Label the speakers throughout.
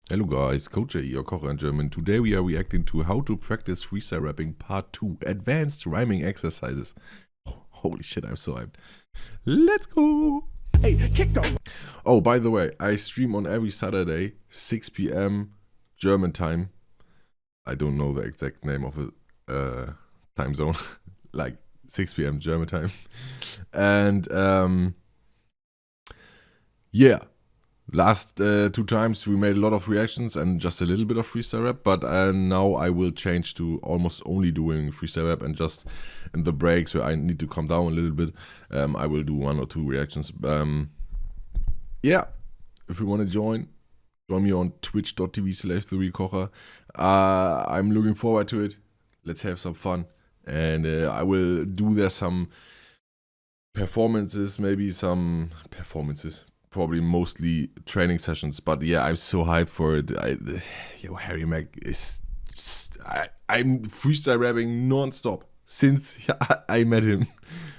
Speaker 1: Hello guys, Coach A, your Kocher in German. Today we are reacting to how to practice freestyle rapping part 2, advanced rhyming exercises. Oh, holy shit, I'm so hyped. Let's go!
Speaker 2: Hey, kick them.
Speaker 1: Oh, by the way, I stream on every Saturday, 6 p.m. German time. I don't know the exact name of the time zone, like 6 p.m. German time. And yeah. Last 2 times we made a lot of reactions and just a little bit of freestyle rap, but now I will change to almost only doing freestyle rap, and just in the breaks where I need to calm down a little bit, I will do 1 or 2 reactions. Yeah, if you want to join me on twitch.tv/TheRealKocher. I'm looking forward to it. Let's have some fun, and I will do there some performances, probably mostly training sessions, but yeah, I'm so hyped for it. Harry Mack is I'm freestyle rapping non-stop since I met him,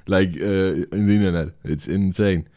Speaker 1: like in the internet. It's insane.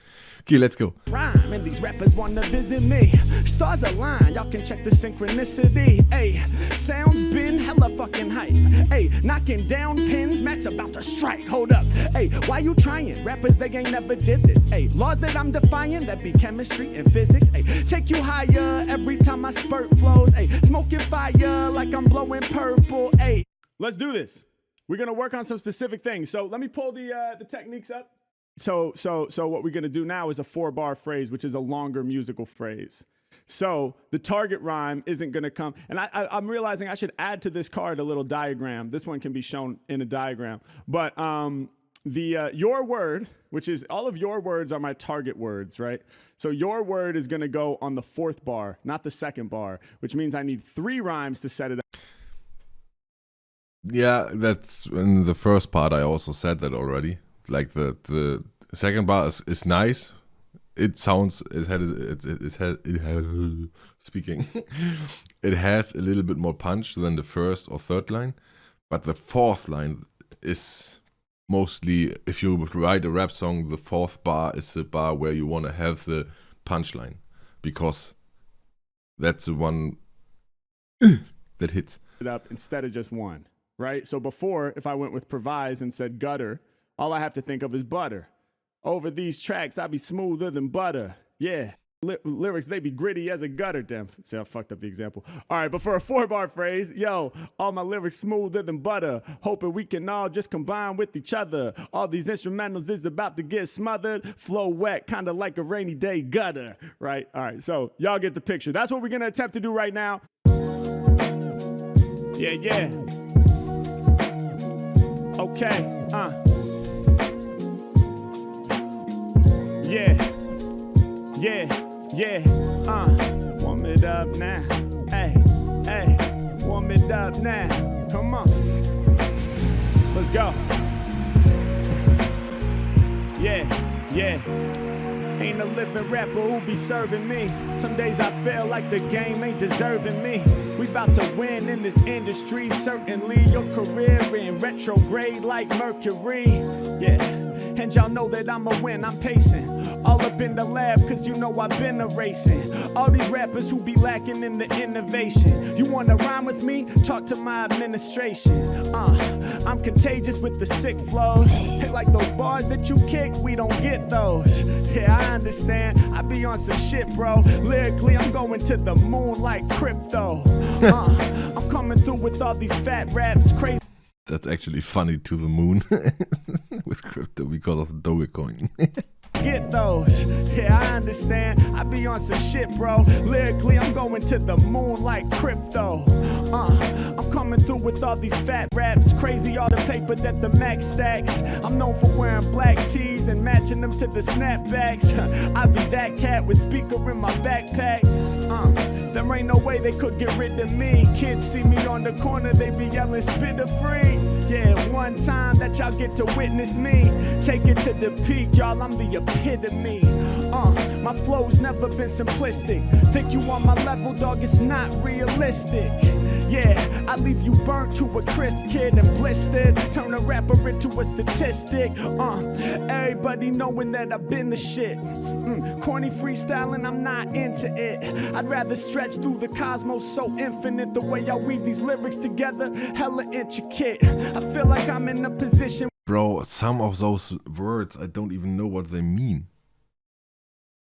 Speaker 1: Okay, let's go.
Speaker 2: Rhyme and these rappers wanna visit me. Stars align, y'all can check the synchronicity. Ayy, sounds been hella fucking hype. Ayy, knocking down pins, Max about to strike. Hold up, ayy, why you trying? Rappers, they ain't never did this. Ayy, laws that I'm defying, that be chemistry and physics. Ayy, take you higher every time I spurt flows. Ayy, smoking fire like I'm blowing purple. Ayy, let's do this. We're gonna work on some specific things. So let me pull the techniques up. So what we're gonna do now is a 4-bar phrase, which is a longer musical phrase. So the target rhyme isn't gonna come, and I'm realizing I should add to this card a little diagram. This one can be shown in a diagram, but your word, which is all of your words are my target words, right? So your word is gonna go on the 4th bar, not the 2nd bar, which means I need 3 rhymes to set it up.
Speaker 1: Yeah, that's in the first part. I also said that already. Like the second bar is nice. It sounds it has a little bit more punch than the first or third line, but the 4th line is mostly, if you write a rap song, the 4th bar is the bar where you want to have the punchline, because that's the one that hits
Speaker 2: It up instead of just 1, right? So before, if I went with improvise and said gutter, all I have to think of is butter. Over these tracks, I be smoother than butter. Yeah, lyrics, they be gritty as a gutter. Damn, see, I fucked up the example. All right, but for a 4-bar phrase, yo, all my lyrics smoother than butter. Hoping we can all just combine with each other. All these instrumentals is about to get smothered. Flow wet, kind of like a rainy day gutter, right? All right, so y'all get the picture. That's what we're going to attempt to do right now. Yeah. Okay, Yeah, warm it up now, hey, warm it up now, come on, let's go, yeah, ain't a living rapper who be serving me, some days I feel like the game ain't deserving me, we about to win in this industry, certainly, your career in retrograde like Mercury, yeah, and y'all know that I'ma win, I'm pacing. All up in the lab, cause you know I've been erasing all these rappers who be lacking in the innovation. You wanna rhyme with me? Talk to my administration. I'm contagious with the sick flows. Hey, like those bars that you kick, we don't get those. Yeah, I understand. I be on some shit, bro. Lyrically, I'm going to the moon like crypto. I'm coming through with all these fat raps, crazy.
Speaker 1: That's actually funny, to the moon with crypto because of Dogecoin.
Speaker 2: Get those, yeah, I understand. I be on some shit, bro. Lyrically, I'm going to the moon like crypto. I'm coming through with all these fat raps. Crazy all the paper that the Mac stacks. I'm known for wearing black tees and matching them to the snapbacks. I be that cat with speaker in my backpack. There ain't no way they could get rid of me. Kids see me on the corner, they be yelling spitter free. Yeah, one time that y'all get to witness me. Take it to the peak, y'all, I'm the epitome. My flow's never been simplistic. Think you on my level, dog, it's not realistic. Yeah, I leave you burnt to a crisp, kid, and blistered. Turn a rapper into a statistic. Everybody knowing that I've been the shit. Corny freestyling, I'm not into it. I'd rather stretch through the cosmos so infinite. The way I weave these lyrics together, hella intricate. I feel like I'm in a position.
Speaker 1: Bro, some of those words, I don't even know what they mean.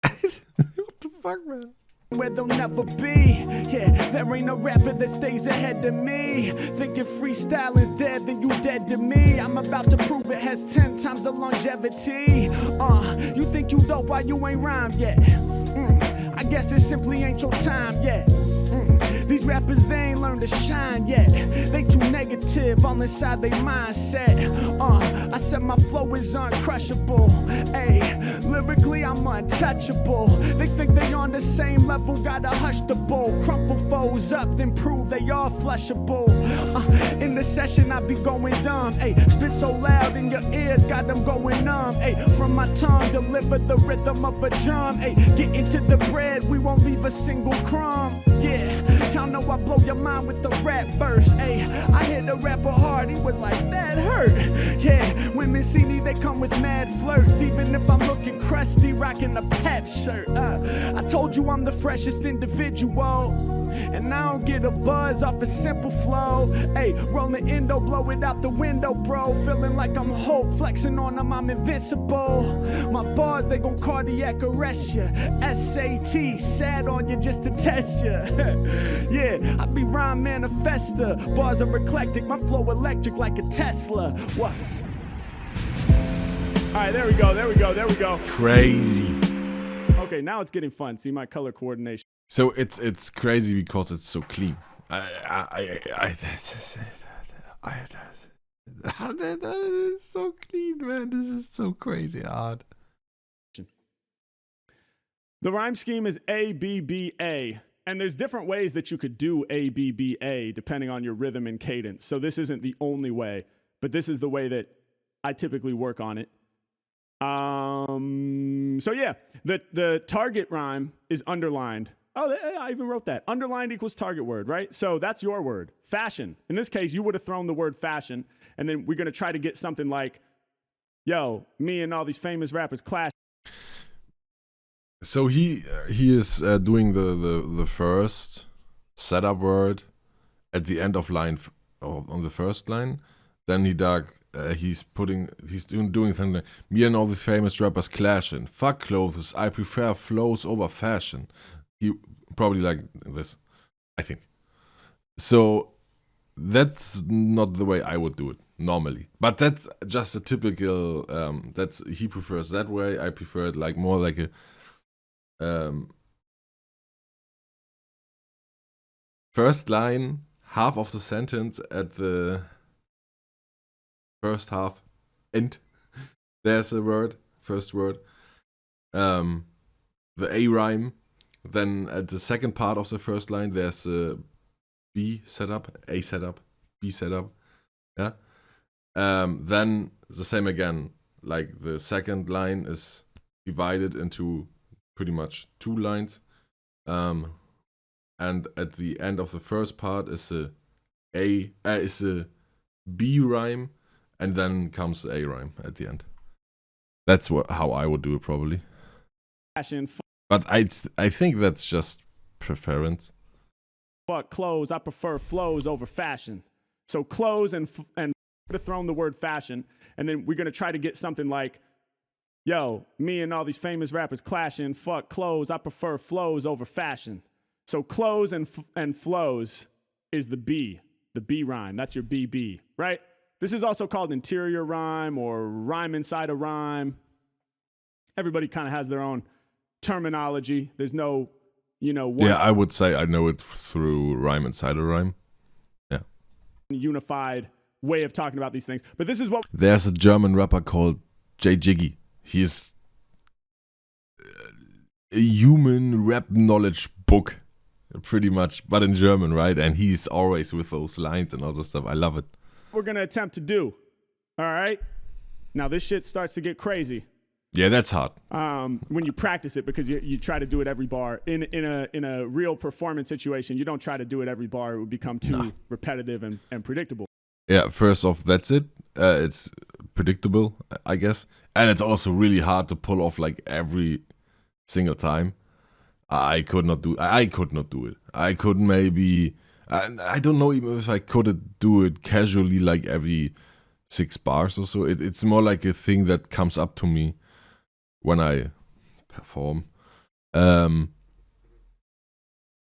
Speaker 1: What the fuck, man?
Speaker 2: Where they'll never be. Yeah, there ain't no rapper that stays ahead of me. Thinking freestyling's dead, then you dead to me. I'm about to prove it has 10 times the longevity. You think you dope while you ain't rhymed yet. I guess it simply ain't your time yet. These rappers, they ain't learned to shine yet. They too negative, all inside they mindset. I said my flow is uncrushable. Ayy, lyrically I'm untouchable. They think they on the same level, gotta hush the bull. Crumple foes up, then prove they all flushable. In the session I be going dumb. Ayy, spit so loud in your ears, got them going numb. Ayy, from my tongue deliver the rhythm of a drum. Ayy, get into the bread, we won't leave a single crumb. Yeah, y'all know I blow your mind with the rap verse. Ayy, I hit the rapper hard, he was like, that hurt. Yeah, women see me, they come with mad flirts. Even if I'm looking crusty, rocking a Pep shirt. I told you I'm the freshest individual. And I don't get a buzz off a simple flow. Ayy, rolling Indo, blow it out the window, bro. Feeling like I'm Hulk, flexing on them, I'm invincible. My bars, they gon' cardiac arrest ya. SAT, sad on you just to test ya. Yeah, I be rhyme manifesta. Bars are eclectic, my flow electric like a Tesla. What? Alright, there we go, there we go, there we go.
Speaker 1: Crazy.
Speaker 2: Okay, now it's getting fun. See my color coordination.
Speaker 1: So it's crazy because it's so clean. It's so clean, man. This is so crazy hard.
Speaker 2: The rhyme scheme is A-B-B-A. And there's different ways that you could do A-B-B-A depending on your rhythm and cadence. So this isn't the only way, but this is the way that I typically work on it. So yeah, the target rhyme is underlined. Oh, I even wrote that. Underlined equals target word, right? So that's your word. Fashion. In this case, you would have thrown the word fashion, and then we're going to try to get something like, yo, me and all these famous rappers clash.
Speaker 1: So he is doing the first setup word at the end of line on the first line. Then he's doing something like, me and all these famous rappers clashing. Fuck clothes, I prefer flows over fashion. He probably like this, I think. So that's not the way I would do it normally. But that's just a typical. He prefers that way. I prefer it like more like a. First line, half of the sentence at the first half, end. There's a word, first word. The A rhyme. Then at the second part of the first line, there's a B setup, A setup, B setup. Yeah. Then the same again. Like the second line is divided into pretty much 2 lines. And at the end of the first part is a B rhyme, and then comes the A rhyme at the end. That's how I would do it probably. But I think that's just preference.
Speaker 2: Fuck clothes, I prefer flows over fashion. So clothes and would have thrown the word fashion, and then we're gonna try to get something like, yo, me and all these famous rappers clashing. Fuck clothes, I prefer flows over fashion. So clothes and flows is the B rhyme. That's your BB, right? This is also called interior rhyme or rhyme inside a rhyme. Everybody kind of has their own terminology. There's no, one.
Speaker 1: Yeah, I would say I know it through rhyme inside a rhyme. Yeah.
Speaker 2: Unified way of talking about these things. But this is what.
Speaker 1: There's a German rapper called J Jiggy. He's a human rap knowledge book, pretty much, but in German, right? And he's always with those lines and all this stuff. I love it.
Speaker 2: We're going to attempt to do. All right? Now, this shit starts to get crazy.
Speaker 1: Yeah, that's hard.
Speaker 2: When you practice it, because you try to do it every bar. In a real performance situation, you don't try to do it every bar. It would become too repetitive and predictable.
Speaker 1: Yeah, first off, that's it. It's predictable, I guess. And it's also really hard to pull off like every single time. I could not do it. I could maybe, I don't know even if I could do it casually like every 6 bars or so. It's more like a thing that comes up to me when I perform.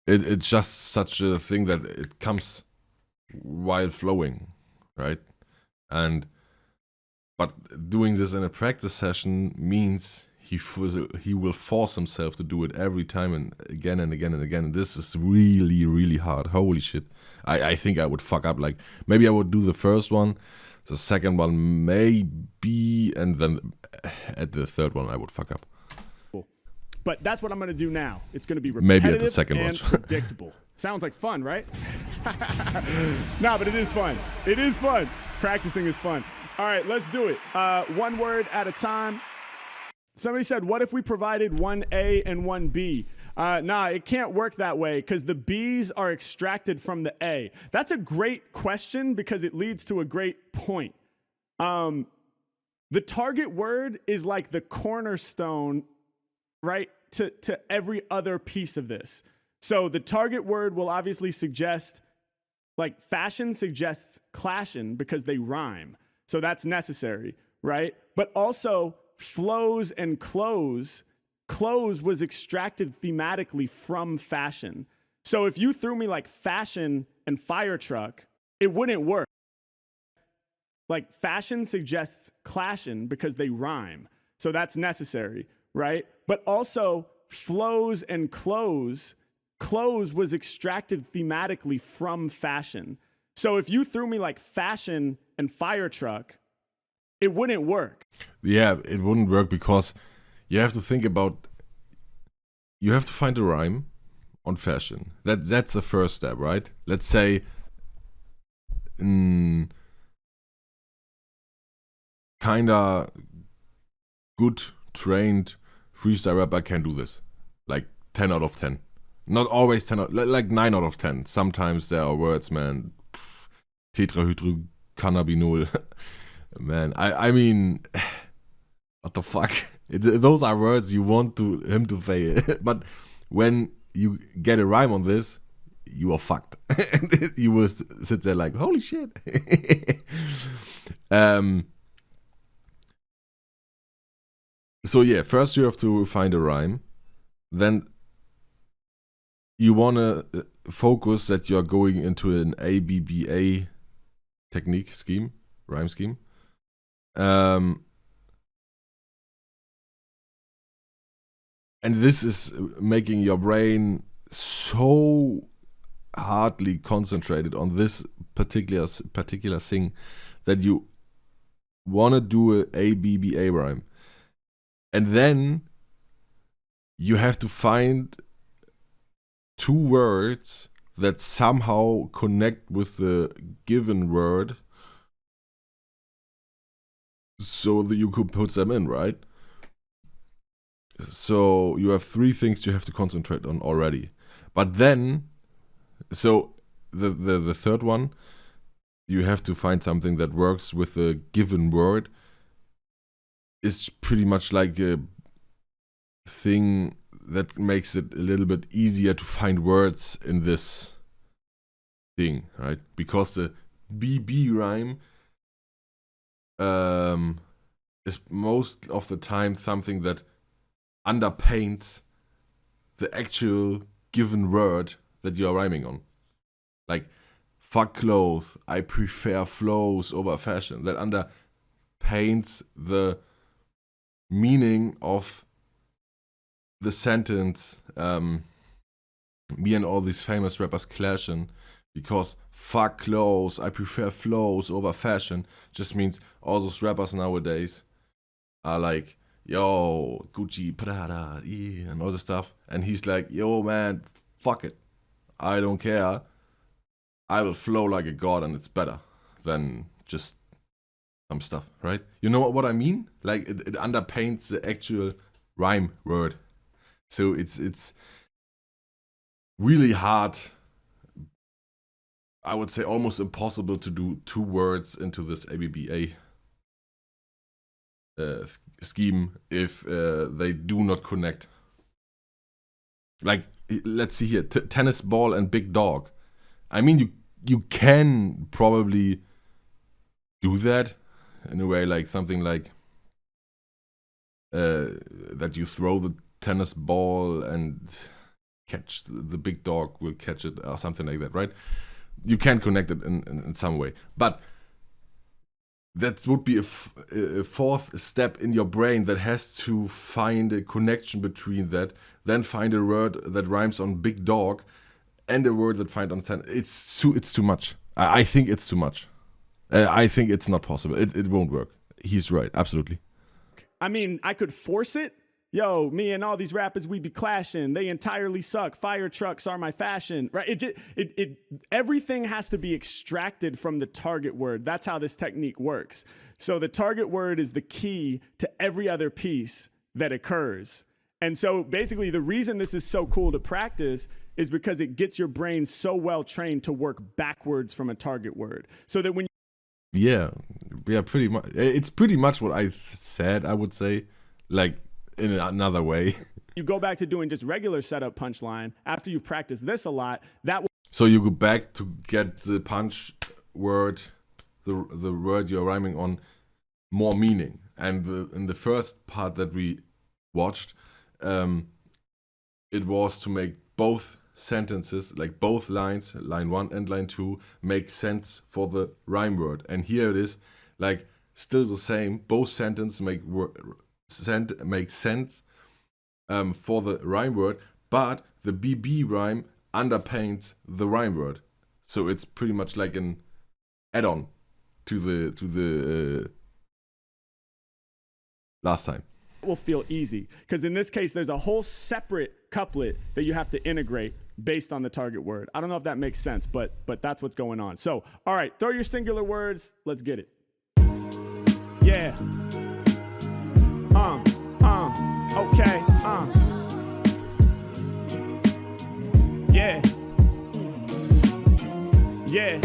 Speaker 1: It's just such a thing that it comes while flowing, right? But doing this in a practice session means he will force himself to do it every time and again and again and again. And this is really, really hard. Holy shit. I think I would fuck up. Like, maybe I would do the first one, the second one maybe, and then at the third one I would fuck up.
Speaker 2: But that's what I'm going to do now. It's going to be repetitive
Speaker 1: Maybe at the second
Speaker 2: and
Speaker 1: one.
Speaker 2: predictable. Sounds like fun, right? No, but it is fun. It is fun. Practicing is fun. All right, let's do it. One word at a time. Somebody said, what if we provided one A and one B? Nah, it can't work that way because the B's are extracted from the A. That's a great question because it leads to a great point. The target word is like the cornerstone, right, to every other piece of this. So the target word will obviously suggest, like fashion suggests clashin' because they rhyme. So that's necessary, right? But also flows and close was extracted thematically from fashion. So if you threw me like fashion and fire truck, it wouldn't work. Like fashion suggests clashin' because they rhyme. So that's necessary, right? But also flows and close was extracted thematically from fashion. So if you threw me like fashion and fire truck, it wouldn't work.
Speaker 1: Yeah, it wouldn't work because you have to think about, you have to find a rhyme on fashion. That's the first step, right? Let's say kinda good trained freestyle rapper can do this. Like 10 out of 10. Not always 10 out, like 9 out of 10. Sometimes there are words, man. Tetrahydrocannabinol. Man, I mean, what the fuck? Those are words you want him to fail. But when you get a rhyme on this, you are fucked. You will sit there like, holy shit. So yeah, first you have to find a rhyme. Then you want to focus that you're going into an ABBA technique scheme, rhyme scheme. And this is making your brain so hardly concentrated on this particular thing that you want to do a ABBA rhyme. And then you have to find 2 words that somehow connect with the given word so that you could put them in, right? So you have 3 things you have to concentrate on already. But then, so the third one, you have to find something that works with a given word. It's pretty much like a thing that makes it a little bit easier to find words in this thing, right? Because the BB rhyme is most of the time something that underpaints the actual given word that you're rhyming on. Like, fuck clothes, I prefer flows over fashion. That underpaints the meaning of the sentence, me and all these famous rappers clashing because fuck clothes, I prefer flows over fashion, just means all those rappers nowadays are like, yo, Gucci, Prada, yeah, and all this stuff. And he's like, yo, man, fuck it. I don't care. I will flow like a god and it's better than just some stuff, right? You know what I mean? Like it underpaints the actual rhyme word. So it's really hard, I would say almost impossible to do 2 words into this ABBA scheme if they do not connect. Like, let's see here, tennis ball and big dog. I mean, you can probably do that in a way, like something like that you throw the tennis ball and catch the big dog will catch it or something like that, right? You can connect it in some way, but that would be a fourth step in your brain that has to find a connection between that, then find a word that rhymes on big dog and a word that finds on tennis. It's too much. I think it's too much. I think it's not possible. It won't work. He's right, absolutely.
Speaker 2: I mean, I could force it. Yo, me and all these rappers, we be clashing. They entirely suck. Fire trucks are my fashion, right? Everything has to be extracted from the target word. That's how this technique works. So the target word is the key to every other piece that occurs. And so basically the reason this is so cool to practice is because it gets your brain so well trained to work backwards from a target word. So that when
Speaker 1: Yeah, pretty much. It's pretty much what I said, I would say, like in another way.
Speaker 2: You go back to doing just regular setup punchline after you've practiced this a lot, that will.
Speaker 1: So you go back to get the punch word, the word you're rhyming on, more meaning. And in the first part that we watched, it was to make both sentences, like both lines, line 1 and line 2, make sense for the rhyme word. And here it is, like still the same. Both sentences make sense for the rhyme word, but the BB rhyme underpaints the rhyme word. So it's pretty much like an add-on to the last time.
Speaker 2: Will feel easy because in this case there's a whole separate couplet that you have to integrate based on the target word. I don't know if that makes sense, but that's what's going on. So all right, throw your singular words, let's get it. Yeah. Okay. Yeah.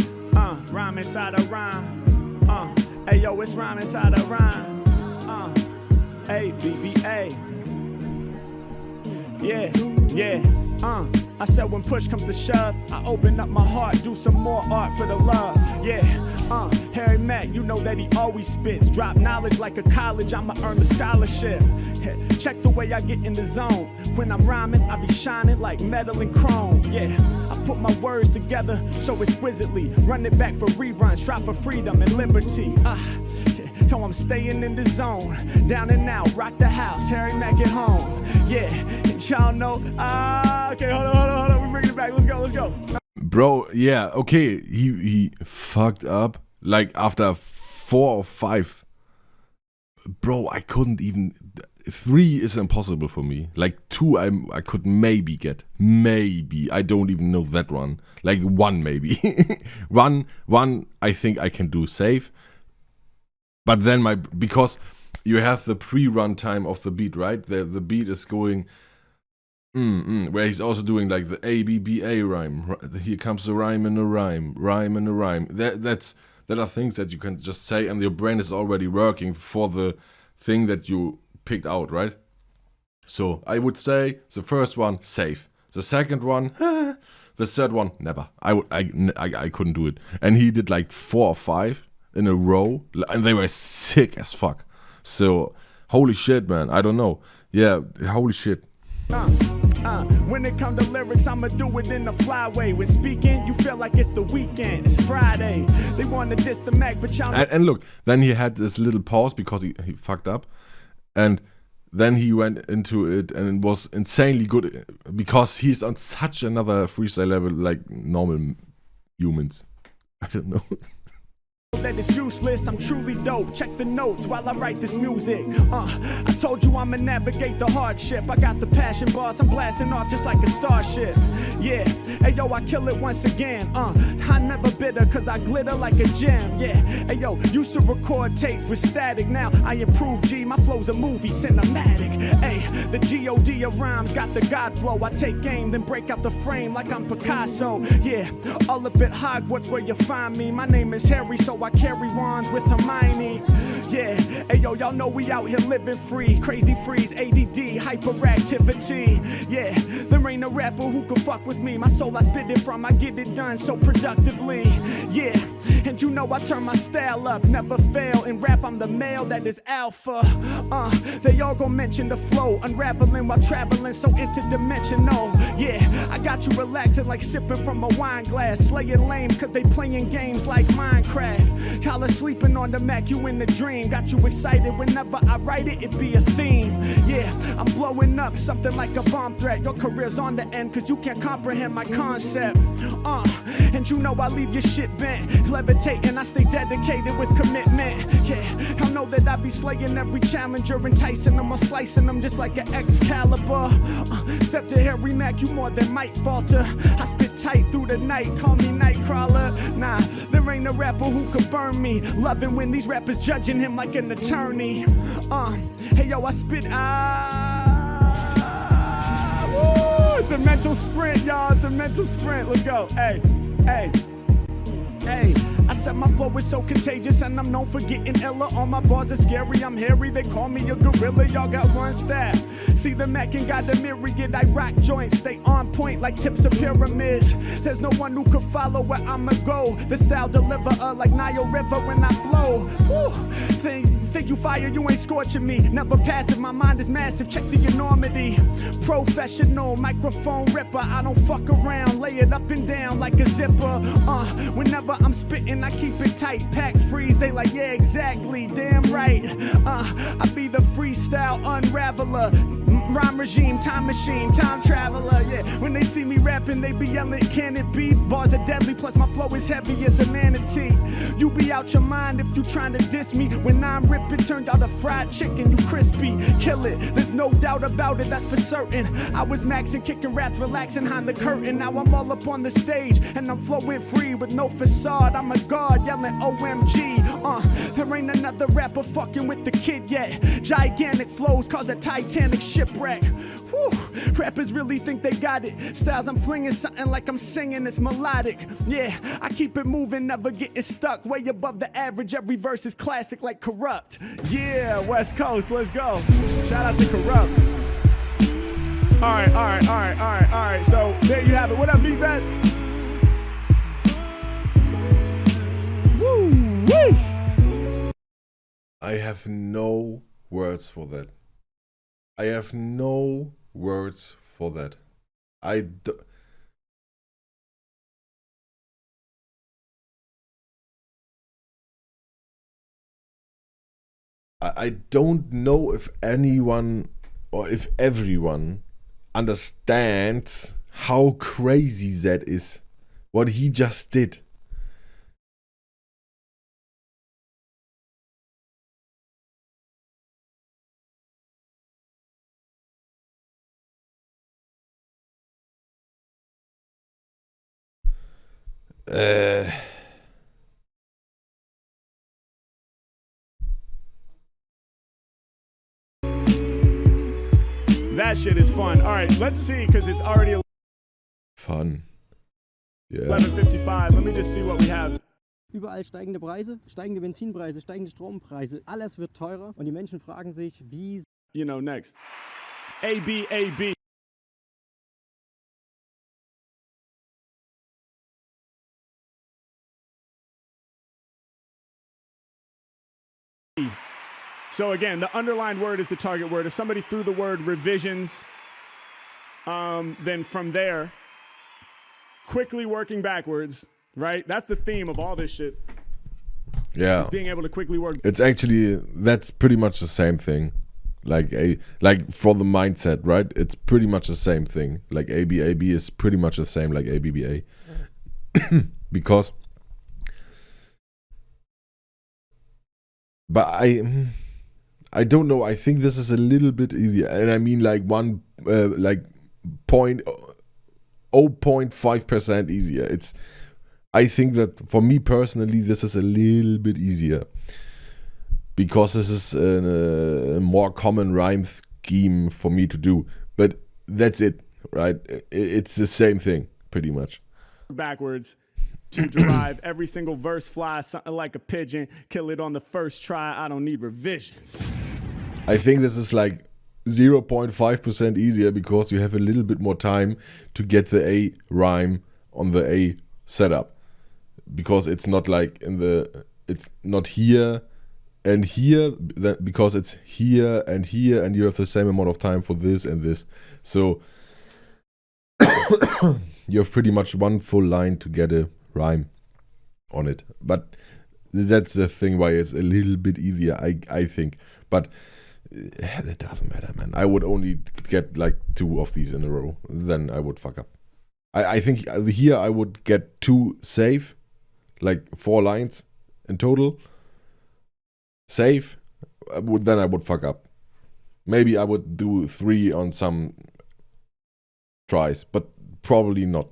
Speaker 2: Rhyme inside a rhyme. Hey yo, it's rhyme inside a rhyme. ABBA. Yeah. I said when push comes to shove, I open up my heart, do some more art for the love. Yeah. Harry Mack, you know that he always spits. Drop knowledge like a college, I'ma earn the scholarship. Check the way I get in the zone. When I'm rhyming, I be shining like metal and chrome. Yeah, I put my words together so exquisitely. Run it back for reruns, strive for freedom and liberty. Yo, I'm staying in the zone. Down and out, rock the house, Harry Mack at home. Yeah, and y'all know. Okay, hold on. We bring it back. Let's go.
Speaker 1: Bro, yeah, okay. He fucked up like after 4 or 5. Bro, I couldn't even. 3 is impossible for me. Like 2, I could maybe get. Maybe. I don't even know that one. Like 1 maybe. one I think I can do safe. But then because you have the pre-run time of the beat, right? The beat is going where he's also doing like the ABBA rhyme. Here comes the rhyme in a rhyme. That are things that you can just say and your brain is already working for the thing that you picked out, right? So I would say the first one, safe. The second one, the third one, never. I couldn't do it. And he did like 4 or 5 in a row, and they were sick as fuck. So, holy shit, man. I don't know. Yeah, holy shit.
Speaker 2: When it comes to lyrics, I'ma do it in a flyway. When speaking, you feel like it's the weekend. It's Friday. They want to diss the Mac, but y'all.
Speaker 1: And look, then he had this little pause because he fucked up, and then he went into it, and it was insanely good because he's on such another freestyle level like normal humans. I don't know.
Speaker 2: that it's useless. I'm truly dope. Check the notes while I write this music. I told you I'ma navigate the hardship. I got the passion bars, I'm blasting off just like a starship. Yeah, hey yo, I kill it once again. I never bitter cause I glitter like a gem. Yeah, hey yo, used to record tapes with static. Now I improve G, my flow's a movie cinematic. Hey, the G-O-D of rhymes got the God flow. I take aim, then break out the frame like I'm Picasso. Yeah, all up at Hogwarts where you find me. My name is Harry, so I carry wands with Hermione. Yeah, hey yo, y'all know we out here living free. Crazy freeze, ADD, hyperactivity. Yeah, there ain't a rapper who can fuck with me. My soul I spit it from, I get it done so productively. Yeah, and you know I turn my style up, never fail. In rap I'm the male that is alpha. They all gon' mention the flow, unraveling while traveling so interdimensional. Yeah, I got you relaxing like sipping from a wine glass. Slaying lames cause they playing games like Minecraft. Collar sleeping on the Mac, you in the dream. Got you excited whenever I write it, it be a theme. Yeah, I'm blowing up something like a bomb threat. Your career's on the end cause you can't comprehend my concept. And you know I leave your shit bent. Levitating, I stay dedicated with commitment. Yeah, I know that I be slaying every challenger, enticing them or slicing them just like an Excalibur. Step to Harry Mack, you more than might falter. I spit tight through the night, call me Nightcrawler. Nah, there ain't a rapper who could burn me. Loving when these rappers judging him like an attorney. Hey yo, I spit woo, it's a mental sprint, y'all. It's a mental sprint. Let's go. Hey, hey. Hey, I said my flow is so contagious and I'm known for getting iller. All my bars are scary, I'm hairy, they call me a gorilla. Y'all got one staff. See the Mac and got the myriad. I rock joints, stay on point like tips of pyramids. There's no one who could follow where I'ma go. The style deliverer like Nile River when I flow. Woo. Think you fire, you ain't scorching me. Never passive, my mind is massive, check the enormity. Professional, microphone ripper. I don't fuck around, lay it up and down like a zipper. Whenever I'm spitting, I keep it tight. Pack freeze, they like, yeah, exactly, damn right. I be the freestyle unraveler. Rhyme regime, time machine, time traveler, yeah. When they see me rapping, they be yelling, can it be? Bars are deadly, plus my flow is heavy as a manatee. You be out your mind if you trying to diss me. When I'm ripping, turned out a fried chicken, you crispy. Kill it, there's no doubt about it, that's for certain. I was maxing, kicking raps, relaxing behind the curtain. Now I'm all up on the stage, and I'm flowing free with no facade. I'm a god, yelling OMG. There ain't another rapper fucking with the kid yet. Gigantic flows cause a Titanic shipwreck. Whew. Rappers really think they got it. Styles I'm flinging something like I'm singing, it's melodic. Yeah, I keep it moving, never getting stuck. Way above the average, every verse is classic like Corrupt. Yeah, West Coast, let's go. Shout out to Corrupt. Alright. So there you have it. What up, B-Best? Woo-wee!
Speaker 1: I have no words for that. I have no words for that. I don't know if anyone or if everyone understands how crazy that is. What he just did.
Speaker 2: That shit is fun. All right, let's see, because it's already
Speaker 1: Fun. Yeah.
Speaker 2: 11:55. Let me just see what we have.
Speaker 3: Überall steigende Preise, steigende Benzinpreise, steigende Strompreise. Alles wird teurer und die Menschen fragen sich, wie...
Speaker 2: You know, next. A-B. So again, the underlined word is the target word. If somebody threw the word revisions, then from there, quickly working backwards, right? That's the theme of all this shit.
Speaker 1: Yeah.
Speaker 2: Is being able to quickly work.
Speaker 1: It's actually, that's pretty much the same thing. Like for the mindset, right? It's pretty much the same thing. Like AB is pretty much the same like ABBA. Because But I don't know. I think this is a little bit easier, and I mean like like 0.5% easier. I think that for me personally, this is a little bit easier because this is a more common rhyme scheme for me to do. But that's it, right? It's the same thing, pretty much.
Speaker 2: Backwards to derive every single verse fly something like a pigeon, kill it on the first try, I don't need revisions.
Speaker 1: I think this is like 0.5% easier because you have a little bit more time to get the A rhyme on the A setup. Because it's not like it's not here and here, because it's here, and you have the same amount of time for this and this. So you have pretty much one full line to get a rhyme on it. But that's the thing why it's a little bit easier, I think. But it doesn't matter, man. I would only get like 2 of these in a row. Then I would fuck up. I think here I would get 2 safe, like 4 lines in total. Safe. Then I would fuck up. Maybe I would do 3 on some tries, but probably not.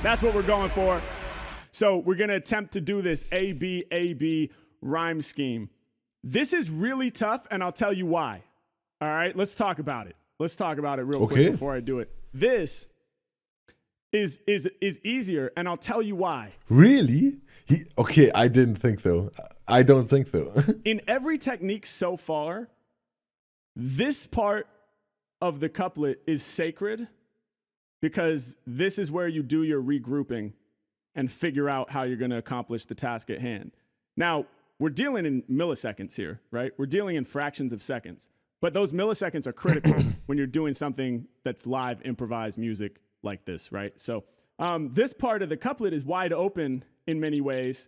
Speaker 2: That's what we're going for. So we're going to attempt to do this A-B rhyme scheme. This is really tough, and I'll tell you why. All right, let's talk about it. Let's talk about it real quick before I do it. This is easier, and I'll tell you why.
Speaker 1: Really? Okay, I didn't think so. I don't think so.
Speaker 2: In every technique so far, this part of the couplet is sacred because this is where you do your regrouping and figure out how you're going to accomplish the task at hand. Now, we're dealing in milliseconds here, right? We're dealing in fractions of seconds. But those milliseconds are critical when you're doing something that's live improvised music like this, right? So this part of the couplet is wide open in many ways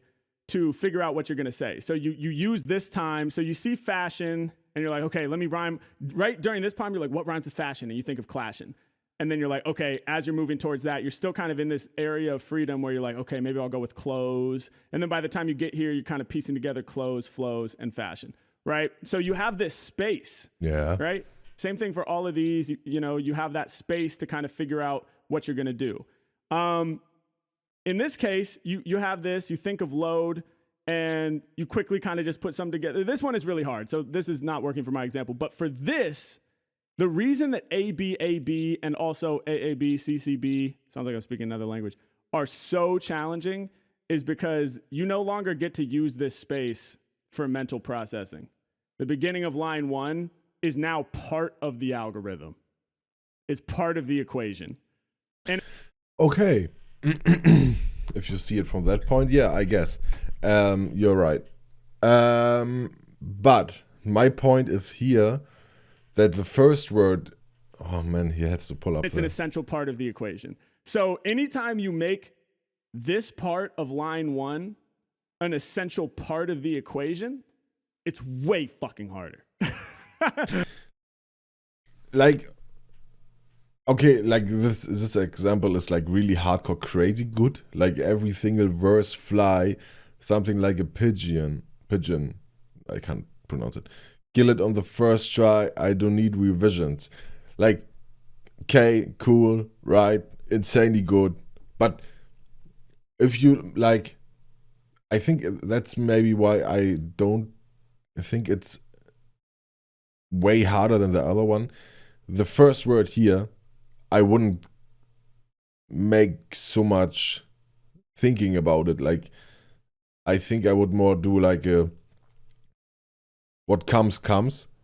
Speaker 2: to figure out what you're going to say. So you use this time. So you see fashion and you're like, okay, let me rhyme. Right during this time, you're like, what rhymes with fashion? And you think of clashing. And then you're like, okay, as you're moving towards that, you're still kind of in this area of freedom where you're like, okay, maybe I'll go with clothes. And then by the time you get here, you're kind of piecing together clothes, flows, and fashion, right? So you have this space, right? Same thing for all of these. You have that space to kind of figure out what you're going to do. In this case, you have this, you think of load, and you quickly kind of just put something together. This one is really hard, so this is not working for my example. But for this, the reason that AB, and also AAB, CCB, sounds like I'm speaking another language, are so challenging is because you no longer get to use this space for mental processing. The beginning of line 1 is now part of the algorithm. It's part of the equation. And
Speaker 1: okay. If you see it from that point, yeah, I guess. You're right. But my point is here that the first word, oh man, he has to pull up.
Speaker 2: It's an essential part of the equation. So anytime you make this part of line 1 an essential part of the equation, it's way fucking harder.
Speaker 1: Like, okay, like this example is like really hardcore crazy good. Like every single verse fly, something like a pigeon. I can't pronounce it. Kill it on the first try, I don't need revisions. Like, okay, cool, right, insanely good. But if you like, I think that's maybe why I don't think it's way harder than the other one. The first word here, I wouldn't make so much thinking about it. Like, I think I would more do like a what comes,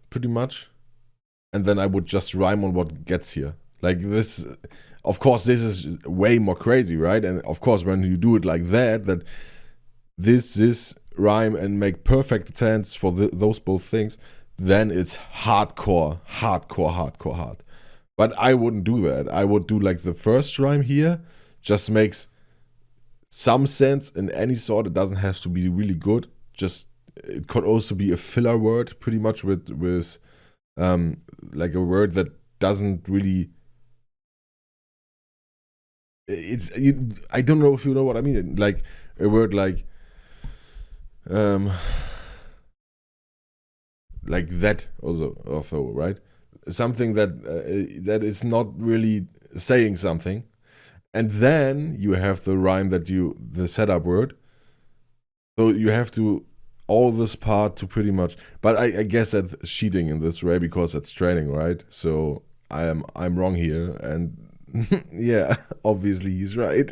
Speaker 1: pretty much. And then I would just rhyme on what gets here. Like this, of course, this is way more crazy, right? And of course, when you do it like that this rhyme and make perfect sense for those both things, then it's hardcore hard. But I wouldn't do that. I would do like the first rhyme here, just makes some sense in any sort. It doesn't have to be really good. Just it could also be a filler word, pretty much with like a word that doesn't really. I don't know if you know what I mean. Like a word like like that also, right? Something that that is not really saying something, and then you have the rhyme the setup word. So you have to all this part to pretty much. But I guess that's cheating in this way because it's training, right? So I'm wrong here, and yeah, obviously he's right.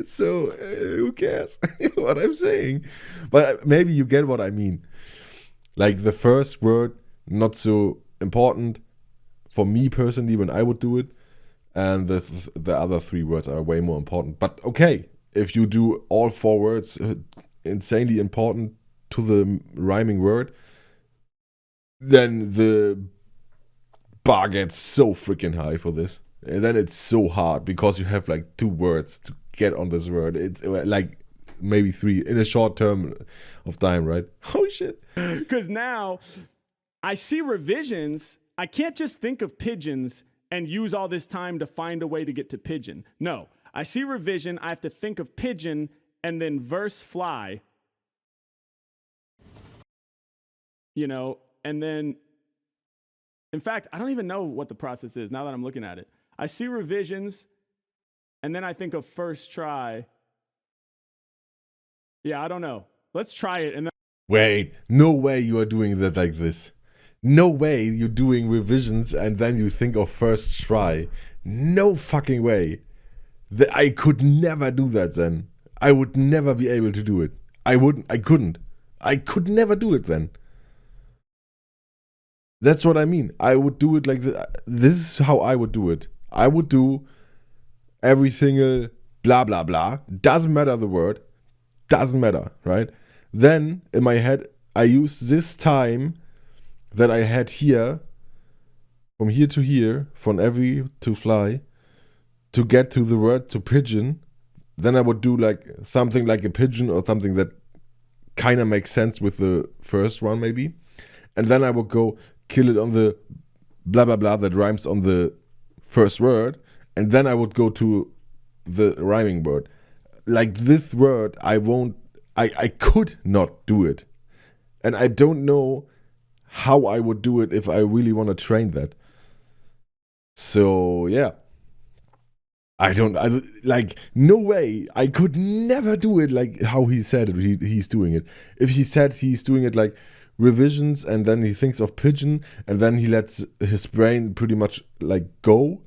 Speaker 1: So who cares what I'm saying? But maybe you get what I mean. Like the first word, not so important for me personally when I would do it, and the other three words are way more important. But okay, if you do all four words insanely important to the rhyming word, then the bar gets so freaking high for this. And then it's so hard because you have like 2 words to get on this word. It's like maybe 3 in a short term of time, right? Oh shit.
Speaker 2: Because now I see revisions. I can't just think of pigeons and use all this time to find a way to get to pigeon. No, I see revision. I have to think of pigeon and then verse fly, you know, and then, in fact, I don't even know what the process is now that I'm looking at it. I see revisions and then I think of first try. Yeah, I don't know. Let's try it. And then
Speaker 1: Wait, no way you are doing that like this. No way you're doing revisions and then you think of first try. No fucking way. I could never do that then. I would never be able to do it. I couldn't. I could never do it then. That's what I mean. I would do it like this. This is how I would do it. I would do every single blah blah blah. Doesn't matter the word. Doesn't matter, right? Then in my head, I use this time that I had here, from here to here, from every to fly, to get to the word to pigeon. Then I would do like something like a pigeon or something that kind of makes sense with the first one maybe. And then I would go kill it on the blah blah blah that rhymes on the first word. And then I would go to the rhyming word. Like this word, I could not do it. And I don't know how I would do it if I really want to train that. So yeah. No way. I could never do it like how he said it. He's doing it. If he said he's doing it like revisions and then he thinks of pigeon and then he lets his brain pretty much like go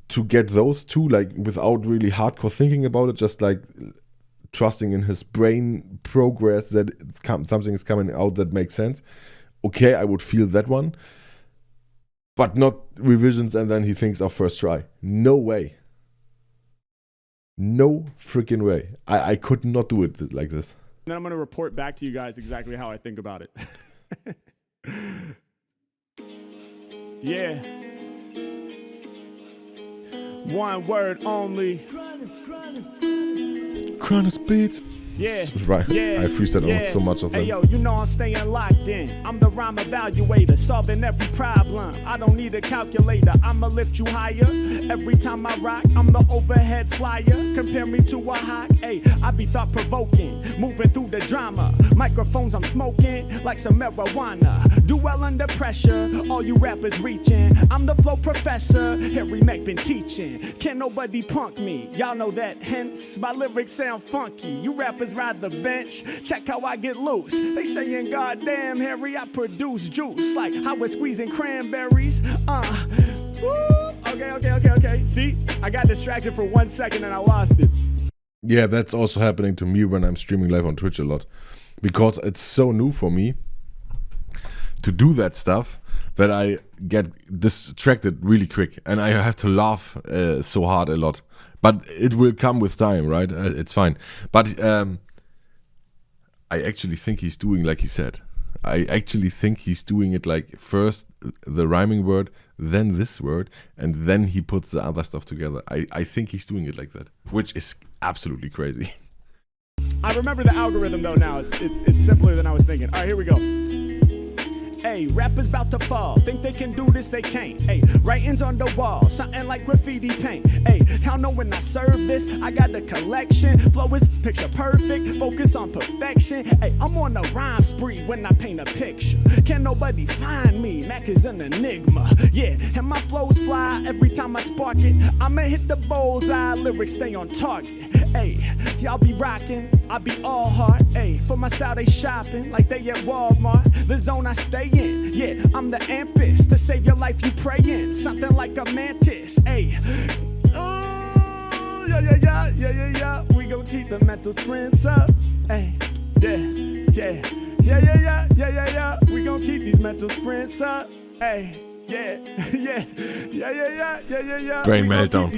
Speaker 1: to get those two, like without really hardcore thinking about it, just like trusting in his brain progress that something is coming out that makes sense. Okay, I would feel that one. But not revisions and then he thinks of first try. No way. No freaking way. I could not do it like this.
Speaker 2: then I'm going to report back to you guys exactly how I think about it. Yeah. One word only.
Speaker 1: Cronus beats.
Speaker 2: Yeah,
Speaker 1: right.
Speaker 2: Yeah,
Speaker 1: I freestyle so much of them.
Speaker 2: Hey yo, you know I'm staying locked in. I'm the rhyme evaluator, solving every problem. I don't need a calculator. I'ma lift you higher. Every time I rock, I'm the overhead flyer. Compare me to a hawk. Hey, I be thought provoking, moving through the drama. Microphones I'm smoking like some marijuana. Do well under pressure. All you rappers reaching. I'm the flow professor. Harry Mack been teaching. Can't nobody punk me. Y'all know that. Hence my lyrics sound funky. You rappers ride the bench, check how I get loose. They saying, goddamn, Harry, I produce juice like how we're squeezing cranberries. Okay. See, I got distracted for 1 second and I lost it.
Speaker 1: Yeah, that's also happening to me when I'm streaming live on Twitch a lot. Because it's so new for me to do that stuff that I get distracted really quick. And I have to laugh so hard a lot. But it will come with time, right? It's fine. But I actually think he's doing like he said. I actually think he's doing it like first the rhyming word, then this word, and then he puts the other stuff together. I think he's doing it like that, which is absolutely crazy.
Speaker 2: I remember the algorithm though now. It's simpler than I was thinking. All right, here we go. Ayy, rappers about to fall. Think they can do this, they can't. Ayy, writings on the wall, something like graffiti paint. Ayy, y'all know when I serve this, I got the collection. Flow is picture perfect, focus on perfection. Ayy, I'm on a rhyme spree when I paint a picture. Can't nobody find me, Mac is an enigma. Yeah, and my flows fly every time I spark it. I'ma hit the bullseye, lyrics stay on target. Ayy, y'all be rockin', I be all heart. Ayy, for my style they shopping like they at Walmart. The zone I stay in, yeah, I'm the ampest. To save your life you prayin', something like a mantis. Ayy, oh, yeah. We gon' keep the mental sprints up. Ayy, yeah. We gon' keep these mental sprints up. Ayy. Yeah.
Speaker 1: Brain meltdown.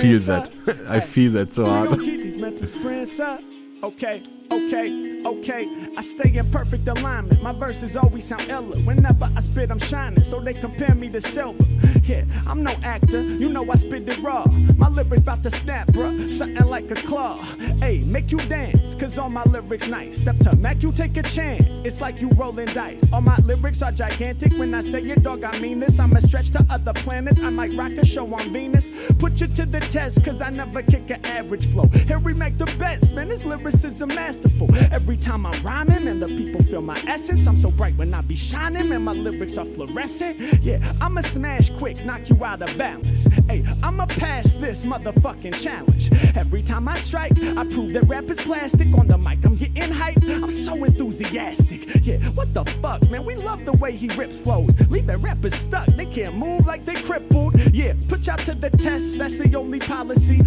Speaker 1: Feel that. I feel that so hard.
Speaker 2: We gon' keep these mental sprints up. Okay. I stay in perfect alignment. My verses always sound iller. Whenever I spit, I'm shining, so they compare me to silver. Yeah, I'm no actor, you know I spit it raw. My lyrics bout to snap, bruh, something like a claw. Ayy, make you dance, cause all my lyrics nice. Step to Mac, you take a chance, it's like you rolling dice. All my lyrics are gigantic, when I say it, dog, I mean this. I'ma stretch to other planets, I might rock a show on Venus. Put you to the test, cause I never kick an average flow. Harry Mack the best, man, his lyricism masterful. Every time I'm rhyming, and the people feel my essence. I'm so bright when I be shining, and my lyrics are fluorescent. Yeah, I'ma smash quick, knock you out of balance. Ayy, I'ma pass this motherfucking challenge. Every time I strike, I prove that rap is plastic. On the mic, I'm getting hype, I'm so enthusiastic. Yeah, what the fuck, man, we love the way he rips flows. Leaving rappers stuck, they can't move like they crippled. Yeah, put y'all to the test, that's the only policy.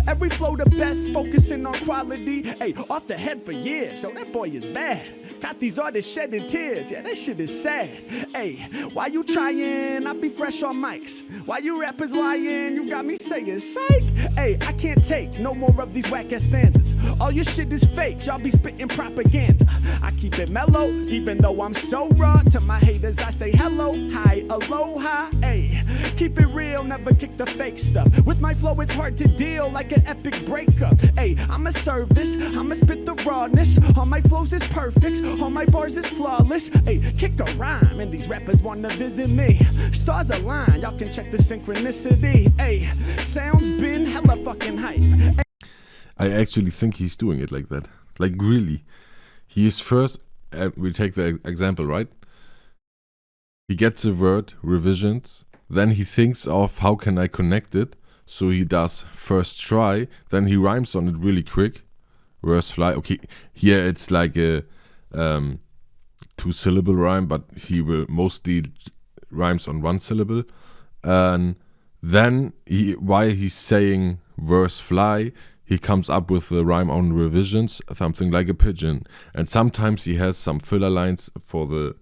Speaker 2: Every flow the best, focusing on quality. Ayy, off the head for years, so that boy is bad. Got these artists shedding tears, yeah, that shit is sad. Ayy, why you trying? I be fresh on mics. Why you rappers lying? You got me saying psych. Ayy, I can't take no more of these whack ass stanzas. All your shit is fake, y'all be spitting propaganda. I keep it mellow, even though I'm so raw. To my haters, I say hello, hi, aloha. Ayy, keep it real, never kick the fake stuff. With my flow, it's hard to deal like an epic breakup. Ayy, I'ma serve this, I'ma spit the rawness. All my flows is perfect, all my bars is flawless. Ayy, kick a rhyme, and these rappers wanna visit me. Stars align, y'all can check the synchronicity. Ayy, sounds been hella fucking hype.
Speaker 1: I actually think he's doing it like that. Like, really. He is first, we take the example, right? He gets the word, revisions, then he thinks of how can I connect it. So he does first try, then he rhymes on it really quick. Verse fly. Okay, here it's like a 2-syllable rhyme, but he will mostly rhymes on 1 syllable. And then while he's saying verse fly, he comes up with a rhyme on revisions, something like a pigeon. And sometimes he has some filler lines for the